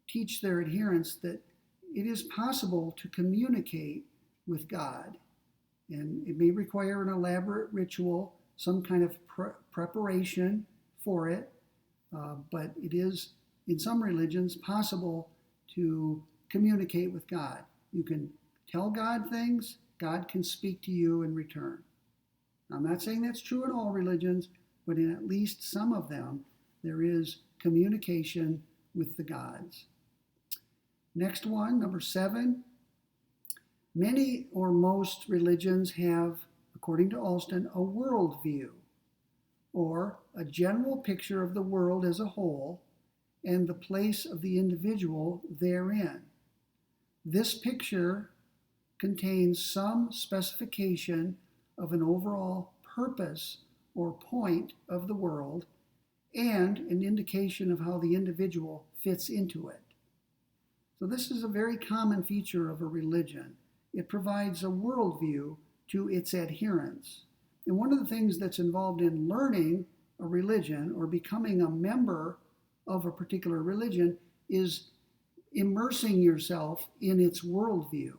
teach their adherents that it is possible to communicate with God. And it may require an elaborate ritual, some kind of preparation for it, but it is, in some religions, possible to communicate with God. You can tell God things, God can speak to you in return. I'm not saying that's true in all religions, but in at least some of them, there is communication with the gods. Next one, number 7. Many or most religions have, according to Alston, a worldview, or a general picture of the world as a whole and the place of the individual therein. This picture contains some specification of an overall purpose or point of the world and an indication of how the individual fits into it. So this is a very common feature of a religion. It provides a worldview to its adherents. And one of the things that's involved in learning a religion or becoming a member of a particular religion is immersing yourself in its worldview.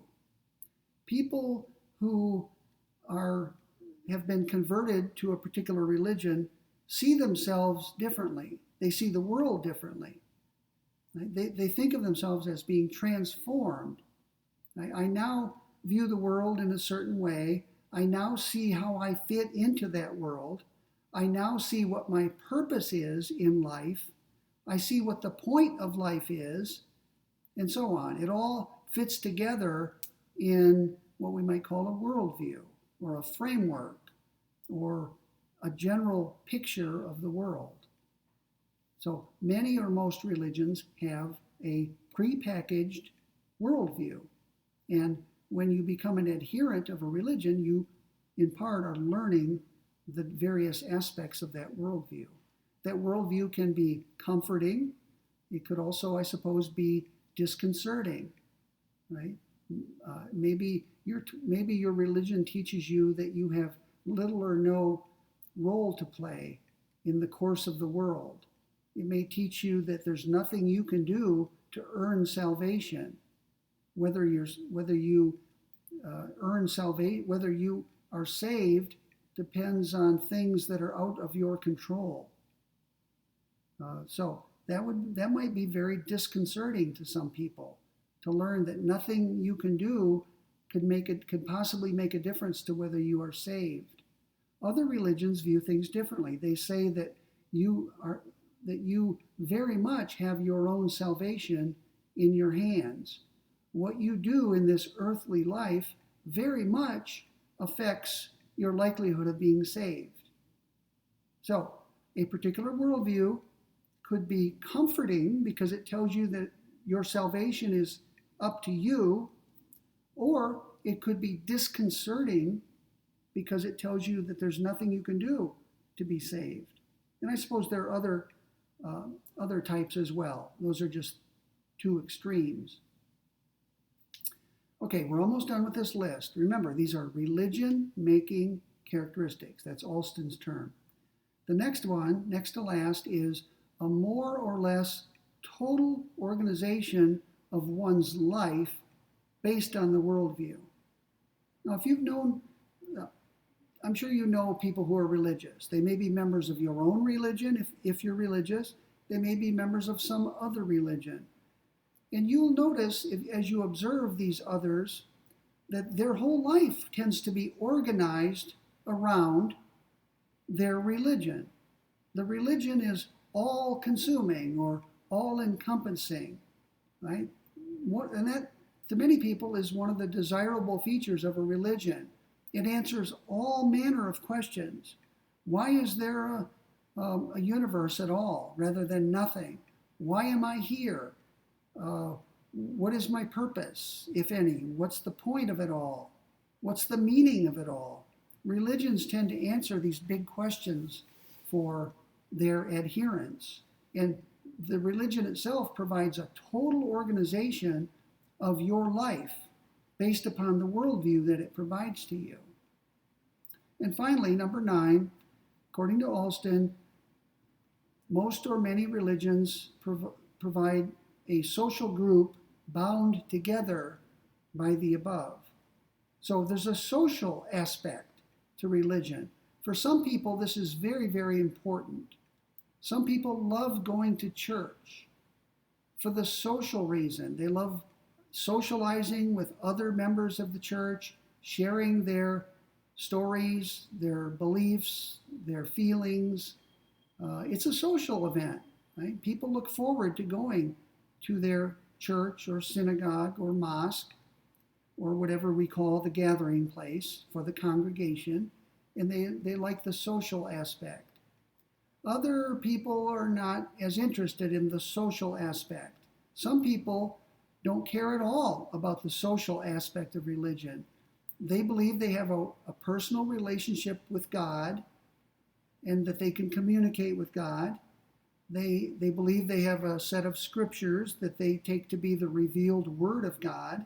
People who have been converted to a particular religion see themselves differently. They see the world differently. Right? They think of themselves as being transformed. I now view the world in a certain way. I now see how I fit into that world. I now see what my purpose is in life. I see what the point of life is, and so on. It all fits together in what we might call a worldview or a framework or a general picture of the world. So many or most religions have a prepackaged worldview. And when you become an adherent of a religion, you in part are learning the various aspects of that worldview. That worldview can be comforting. It could also, I suppose, be disconcerting, right? Maybe your religion teaches you that you have little or no role to play in the course of the world. It may teach you that there's nothing you can do to earn salvation. Whether you earn salvation, whether you are saved, depends on things that are out of your control. So that might be very disconcerting to some people, to learn that nothing you can do could possibly make a difference to whether you are saved. Other religions view things differently. They say that you very much have your own salvation in your hands. What you do in this earthly life very much affects your likelihood of being saved. So, a particular worldview could be comforting because it tells you that your salvation is up to you, or it could be disconcerting because it tells you that there's nothing you can do to be saved. And I suppose there are other types as well. Those are just two extremes. Okay, we're almost done with this list. Remember, these are religion-making characteristics. That's Alston's term. The next one, next to last, is a more or less total organization of one's life based on the worldview. Now, if you've known, I'm sure you know people who are religious. They may be members of your own religion, if you're religious. They may be members of some other religion. And you'll notice, as you observe these others, that their whole life tends to be organized around their religion. The religion is all-consuming or all-encompassing, right? And that, to many people, is one of the desirable features of a religion. It answers all manner of questions. Why is there a universe at all rather than nothing? Why am I here? What is my purpose, if any? What's the point of it all? What's the meaning of it all? Religions tend to answer these big questions for their adherents. And the religion itself provides a total organization of your life based upon the worldview that it provides to you. And finally, number 9, according to Alston, most or many religions provide a social group bound together by the above. So there's a social aspect to religion. For some people, this is very, very important. Some people love going to church for the social reason. They love socializing with other members of the church, sharing their stories, their beliefs, their feelings. It's a social event, right? People look forward to going to their church or synagogue or mosque or whatever we call the gathering place for the congregation, and they like the social aspect. Other people are not as interested in the social aspect. Some people don't care at all about the social aspect of religion. They believe they have a personal relationship with God and that they can communicate with God. They believe they have a set of scriptures that they take to be the revealed word of God.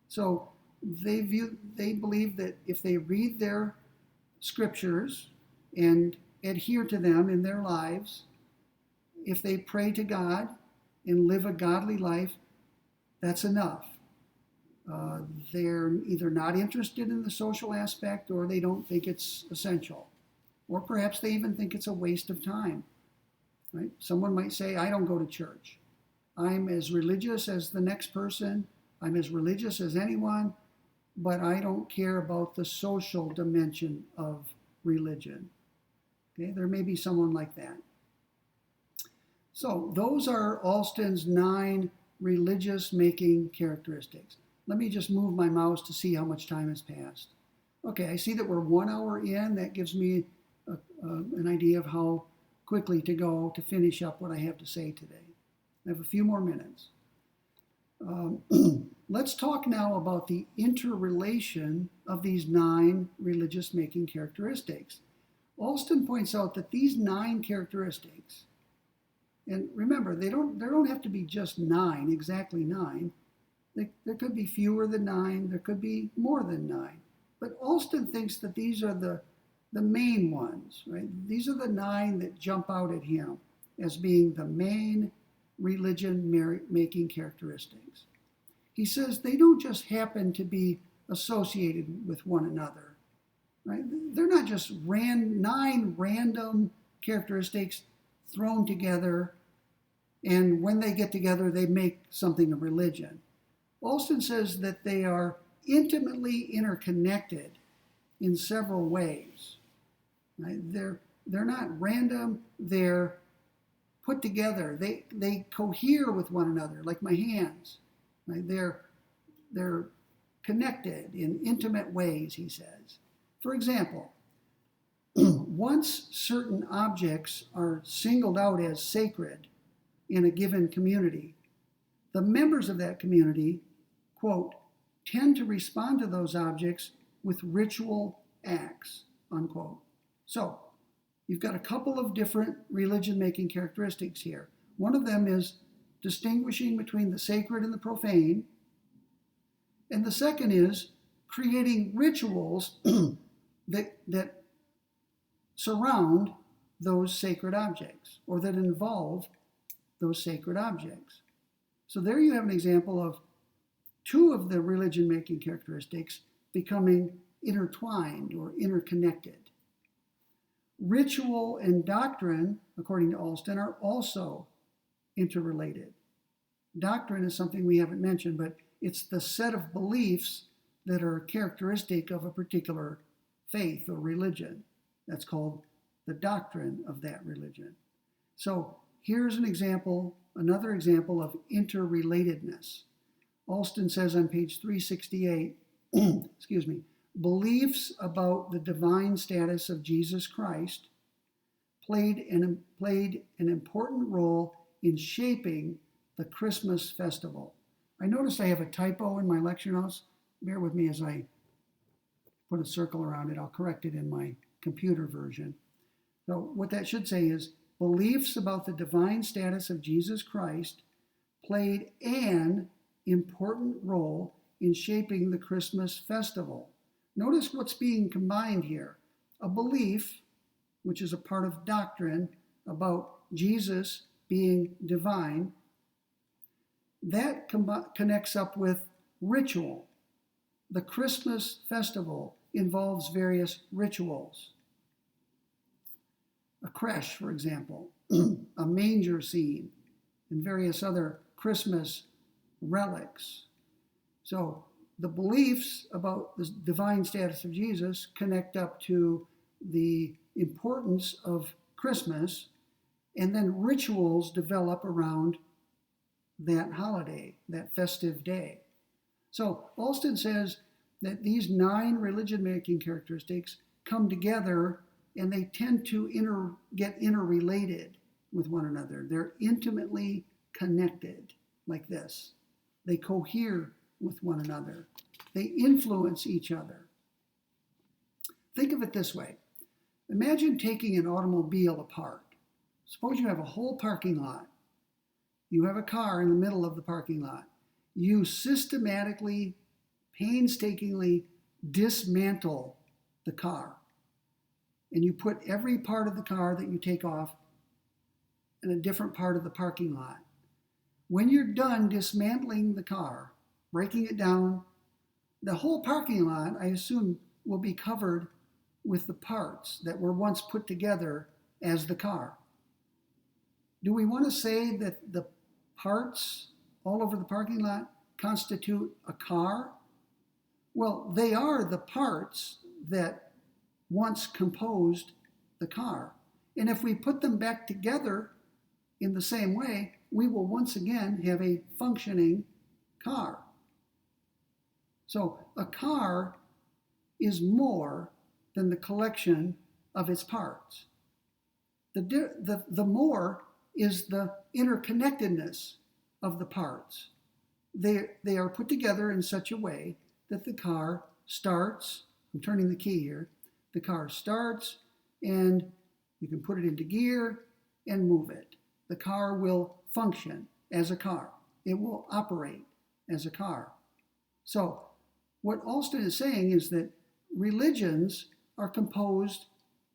So They believe that if they read their scriptures and adhere to them in their lives, if they pray to God and live a godly life, that's enough. They're either not interested in the social aspect or they don't think it's essential. Or perhaps they even think it's a waste of time. Right? Someone might say, I don't go to church. I'm as religious as the next person. I'm as religious as anyone, but I don't care about the social dimension of religion. Okay? There may be someone like that. So those are Alston's 9 religious-making characteristics. Let me just move my mouse to see how much time has passed. Okay, I see that we're 1 hour in. That gives me an idea of how quickly to go to finish up what I have to say today. I have a few more minutes. Let's talk now about the interrelation of these 9 religious-making characteristics. Alston points out that these 9 characteristics, and remember, they don't have to be just 9, exactly 9. There could be fewer than 9. There could be more than 9. But Alston thinks that these are the main ones, right? These are the 9 that jump out at him as being the main religion-making characteristics. He says they don't just happen to be associated with one another, right? They're not just 9 random characteristics thrown together, and when they get together, they make something a religion. Alston says that they are intimately interconnected in several ways. Right? They're not random, they're put together. They cohere with one another, like my hands. Right? They're connected in intimate ways, he says. For example, once certain objects are singled out as sacred in a given community, the members of that community, quote, tend to respond to those objects with ritual acts, unquote. So, you've got a couple of different religion-making characteristics here. One of them is distinguishing between the sacred and the profane. And the second is creating rituals that surround those sacred objects or that involve those sacred objects. So there you have an example of 2 of the religion-making characteristics becoming intertwined or interconnected. Ritual and doctrine, according to Alston, are also interrelated. Doctrine is something we haven't mentioned, but it's the set of beliefs that are characteristic of a particular faith or religion. That's called the doctrine of that religion. So here's an example, another example of interrelatedness. Alston says on page 368, beliefs about the divine status of Jesus Christ played an important role in shaping the Christmas festival. I noticed I have a typo in my lecture notes. Bear with me as I put a circle around it. I'll correct it in my computer version. So what that should say is, beliefs about the divine status of Jesus Christ played an important role in shaping the Christmas festival. Notice what's being combined here. A belief, which is a part of doctrine about Jesus being divine, that connects up with ritual. The Christmas festival involves various rituals. A creche, for example, a manger scene, and various other Christmas relics. So the beliefs about the divine status of Jesus connect up to the importance of Christmas, and then rituals develop around that holiday, that festive day. So Alston says that these 9 religion-making characteristics come together and they tend to get interrelated with one another. They're intimately connected like this. They cohere with one another. They influence each other. Think of it this way. Imagine taking an automobile apart. Suppose you have a whole parking lot. You have a car in the middle of the parking lot. You systematically painstakingly dismantle the car. And you put every part of the car that you take off in a different part of the parking lot. When you're done dismantling the car, breaking it down, the whole parking lot, I assume, will be covered with the parts that were once put together as the car. Do we want to say that the parts all over the parking lot constitute a car? Well, they are the parts that once composed the car. And if we put them back together in the same way, we will once again have a functioning car. So a car is more than the collection of its parts. The more is the interconnectedness of the parts. They are put together in such a way that the car starts. I'm turning the key here. The car starts, and you can put it into gear and move it. The car will function as a car. It will operate as a car. So what Alston is saying is that religions are composed,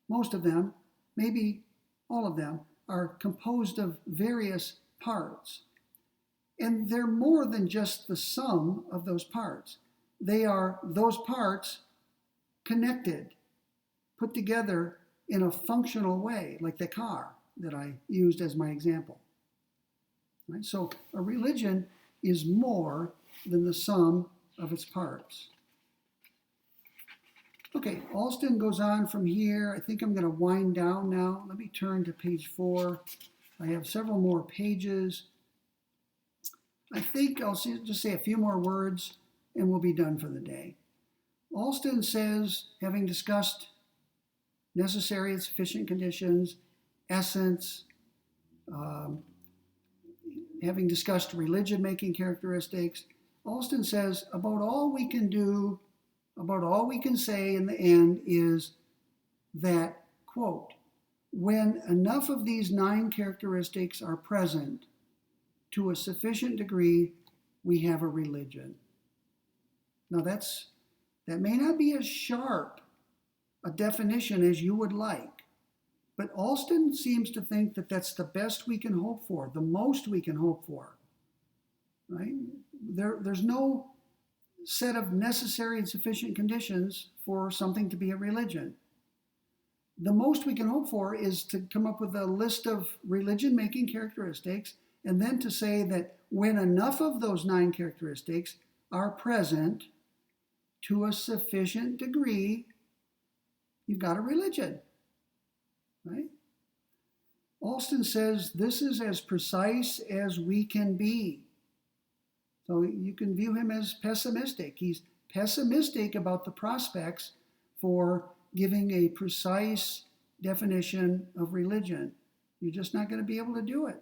most of them, maybe all of them, are composed of various parts. And they're more than just the sum of those parts. They are those parts connected, put together in a functional way, like the car that I used as my example. Right? So a religion is more than the sum of its parts. Okay, Alston goes on from here. I think I'm going to wind down now. Let me turn to page 4. I have several more pages. I think I'll just say a few more words and we'll be done for the day. Alston says, having discussed necessary and sufficient conditions, essence, having discussed religion-making characteristics, Alston says about all we can do, about all we can say in the end is that, quote, when enough of these 9 characteristics are present to a sufficient degree, we have a religion. Now that may not be as sharp a definition as you would like, but Alston seems to think that that's the best we can hope for, the most we can hope for, right? There's no set of necessary and sufficient conditions for something to be a religion. The most we can hope for is to come up with a list of religion-making characteristics, and then to say that when enough of those 9 characteristics are present to a sufficient degree, you've got a religion, right? Alston says this is as precise as we can be. So you can view him as pessimistic. He's pessimistic about the prospects for giving a precise definition of religion. You're just not going to be able to do it,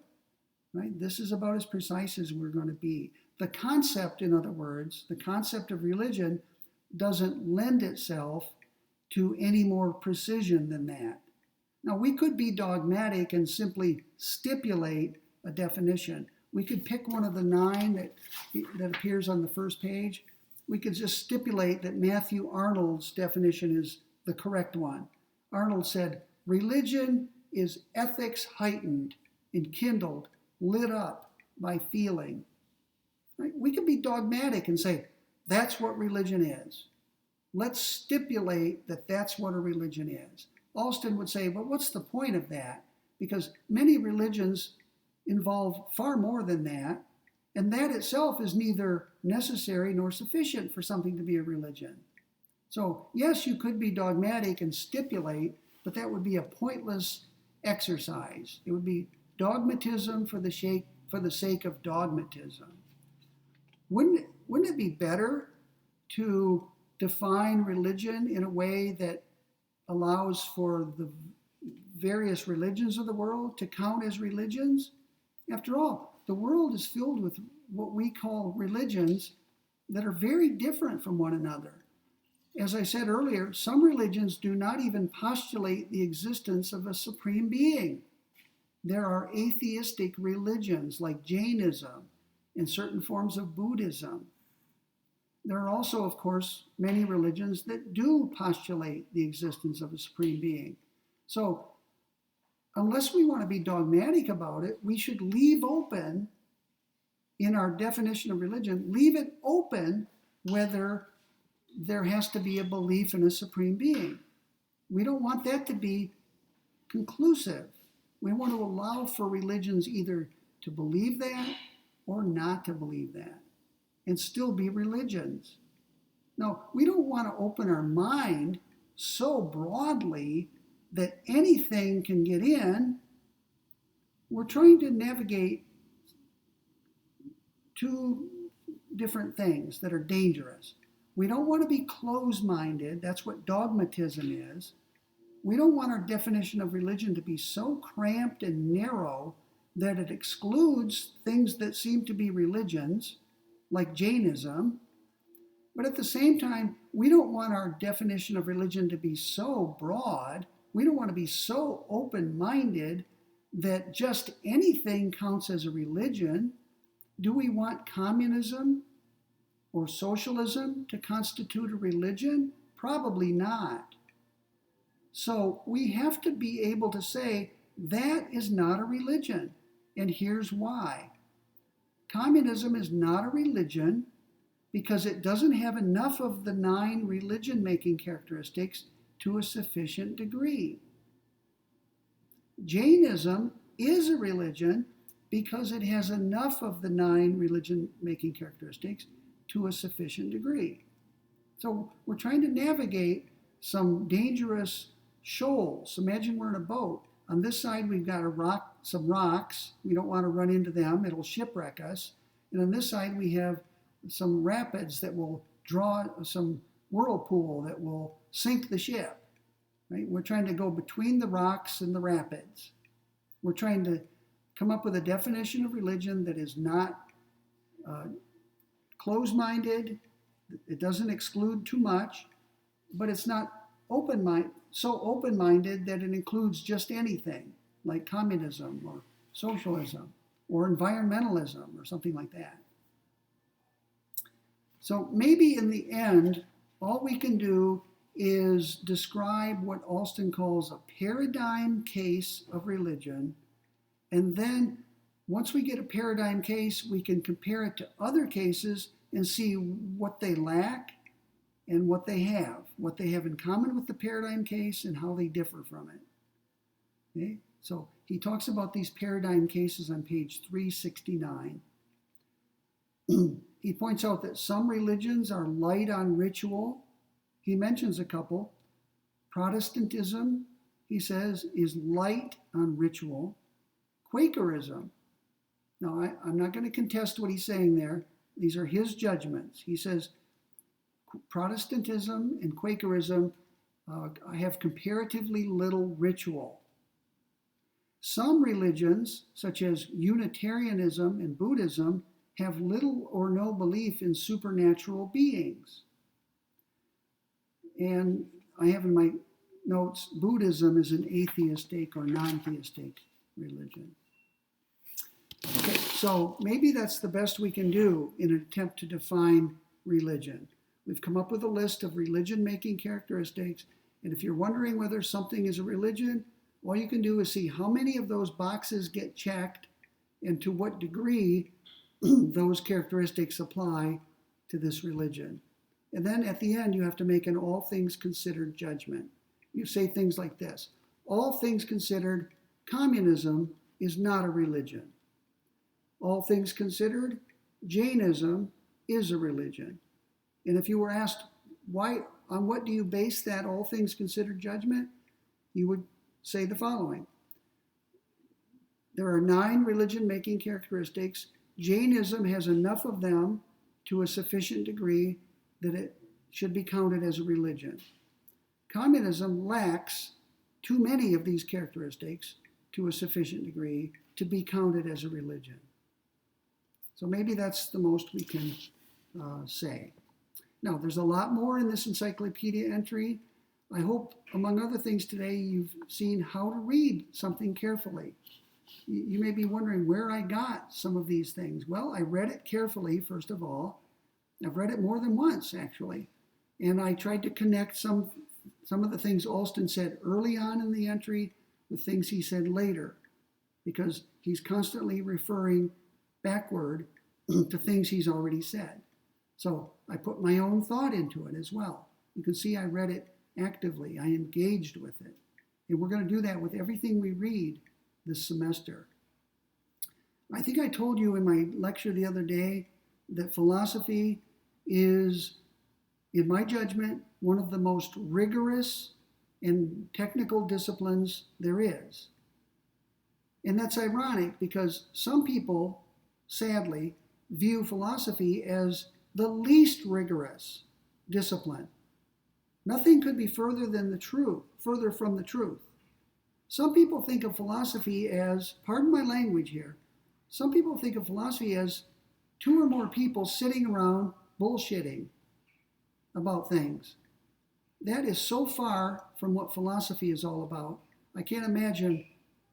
right? This is about as precise as we're going to be. The concept, in other words, the concept of religion doesn't lend itself to any more precision than that. Now, we could be dogmatic and simply stipulate a definition. We could pick one of the 9 that appears on the first page. We could just stipulate that Matthew Arnold's definition is the correct one. Arnold said, religion is ethics heightened, enkindled, lit up by feeling. Right? We could be dogmatic and say, that's what religion is. Let's stipulate that that's what a religion is. Alston would say, well, what's the point of that? Because many religions involve far more than that, and that itself is neither necessary nor sufficient for something to be a religion. So, yes, you could be dogmatic and stipulate, but that would be a pointless exercise. It would be dogmatism for the sake of dogmatism. Wouldn't it be better to define religion in a way that allows for the various religions of the world to count as religions? After all, the world is filled with what we call religions that are very different from one another. As I said earlier, some religions do not even postulate the existence of a supreme being. There are atheistic religions like Jainism and certain forms of Buddhism. There are also, of course, many religions that do postulate the existence of a supreme being. So, unless we want to be dogmatic about it, we should leave open, in our definition of religion, leave it open whether there has to be a belief in a supreme being. We don't want that to be conclusive. We want to allow for religions either to believe that or not to believe that, and still be religions. Now, we don't want to open our mind so broadly that anything can get in. We're trying to navigate two different things that are dangerous. We don't want to be closed-minded. That's what dogmatism is. We don't want our definition of religion to be so cramped and narrow that it excludes things that seem to be religions, like Jainism. But at the same time, we don't want our definition of religion to be so broad. We don't want to be so open-minded that just anything counts as a religion. Do we want communism or socialism to constitute a religion? Probably not. So we have to be able to say that is not a religion, and here's why. Communism is not a religion because it doesn't have enough of the 9 religion-making characteristics to a sufficient degree. Jainism is a religion because it has enough of the 9 religion-making characteristics to a sufficient degree. So we're trying to navigate some dangerous shoals. Imagine we're in a boat. On this side, we've got some rocks. We don't want to run into them. It'll shipwreck us. And on this side, we have some rapids that will draw some whirlpool that will sink the ship. Right? We're trying to go between the rocks and the rapids. We're trying to come up with a definition of religion that is not closed-minded. It doesn't exclude too much, but it's not so open-minded that it includes just anything, like communism or socialism or environmentalism or something like that. So maybe in the end, all we can do is describe what Alston calls a paradigm case of religion. And then once we get a paradigm case, we can compare it to other cases and see what they lack and what they have in common with the paradigm case and how they differ from it. Okay? So he talks about these paradigm cases on page 369. He points out that some religions are light on ritual. He mentions a couple. Protestantism, he says, is light on ritual. Quakerism. Now, I'm not going to contest what he's saying there. These are his judgments. He says Protestantism and Quakerism have comparatively little ritual. Some religions, such as Unitarianism and Buddhism, have little or no belief in supernatural beings. And I have in my notes, Buddhism is an atheistic or non-theistic religion. Okay, so maybe that's the best we can do in an attempt to define religion. We've come up with a list of religion-making characteristics, and if you're wondering whether something is a religion, all you can do is see how many of those boxes get checked and to what degree those characteristics apply to this religion. And then at the end, you have to make an all things considered judgment. You say things like this: all things considered, communism is not a religion. All things considered, Jainism is a religion. And if you were asked, on what do you base that all things considered judgment? You would say the following. There are 9 religion-making characteristics. Jainism has enough of them to a sufficient degree that it should be counted as a religion. Communism lacks too many of these characteristics to a sufficient degree to be counted as a religion. So maybe that's the most we can say. Now, there's a lot more in this encyclopedia entry. I hope, among other things today, you've seen how to read something carefully. You may be wondering where I got some of these things. Well, I read it carefully, first of all. I've read it more than once, actually. And I tried to connect some of the things Alston said early on in the entry with things he said later, because he's constantly referring backward to things he's already said. So I put my own thought into it as well. You can see I read it actively. I engaged with it. And we're going to do that with everything we read this semester. I think I told you in my lecture the other day that philosophy is, in my judgment, one of the most rigorous and technical disciplines there is. And that's ironic because some people, sadly, view philosophy as the least rigorous discipline. Nothing could be further from the truth. Some people think of philosophy as, pardon my language here, some people think of philosophy as two or more people sitting around bullshitting about things. That is so far from what philosophy is all about. I can't imagine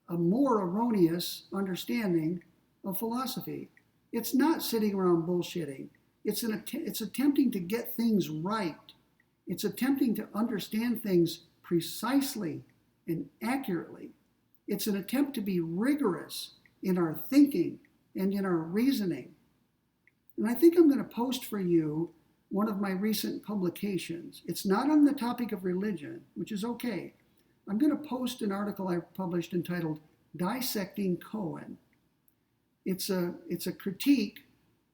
a more erroneous understanding of philosophy. It's not sitting around bullshitting. It's attempting to get things right. It's attempting to understand things precisely and accurately. It's an attempt to be rigorous in our thinking and in our reasoning. And I think I'm going to post for you one of my recent publications. It's not on the topic of religion, which is okay. I'm going to post an article I published entitled Dissecting Cohen. It's a critique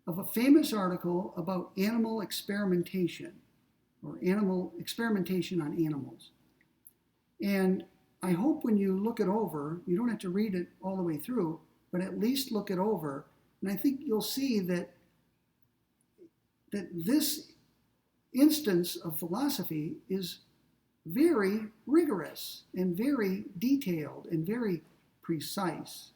of a famous article about animal experimentation, or animal experimentation on animals. And I hope when you look it over, you don't have to read it all the way through, but at least look it over. And I think you'll see that this instance of philosophy is very rigorous and very detailed and very precise.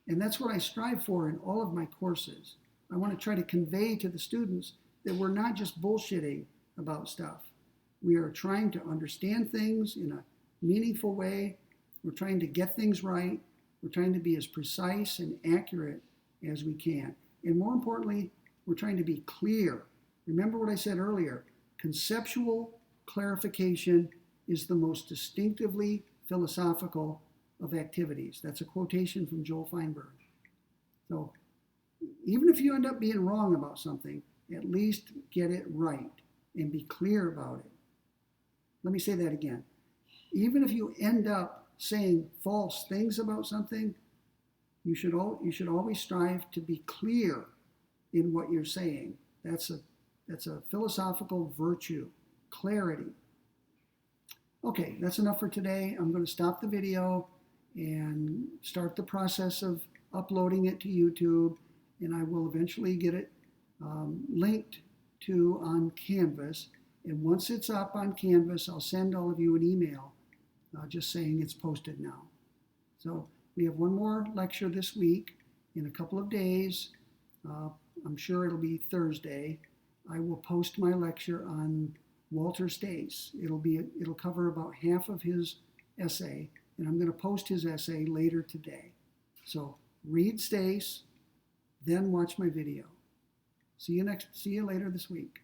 And that's what I strive for in all of my courses. I want to try to convey to the students that we're not just bullshitting about stuff. We are trying to understand things in a meaningful way. We're trying to get things right. We're trying to be as precise and accurate as we can. And more importantly, we're trying to be clear. Remember what I said earlier. Conceptual clarification is the most distinctively philosophical of activities. That's a quotation from Joel Feinberg. So even if you end up being wrong about something, at least get it right and be clear about it. Let me say that again. Even if you end up saying false things about something, you should always strive to be clear in what you're saying. That's a philosophical virtue, clarity. Okay, that's enough for today. I'm going to stop the video and start the process of uploading it to YouTube, and I will eventually get it linked to on Canvas. And once it's up on Canvas, I'll send all of you an email just saying it's posted now. So we have one more lecture this week in a couple of days. I'm sure it'll be Thursday. I will post my lecture on Walter Stace. It'll cover about half of his essay, and I'm going to post his essay later today. So read Stace, then watch my video. See you later this week.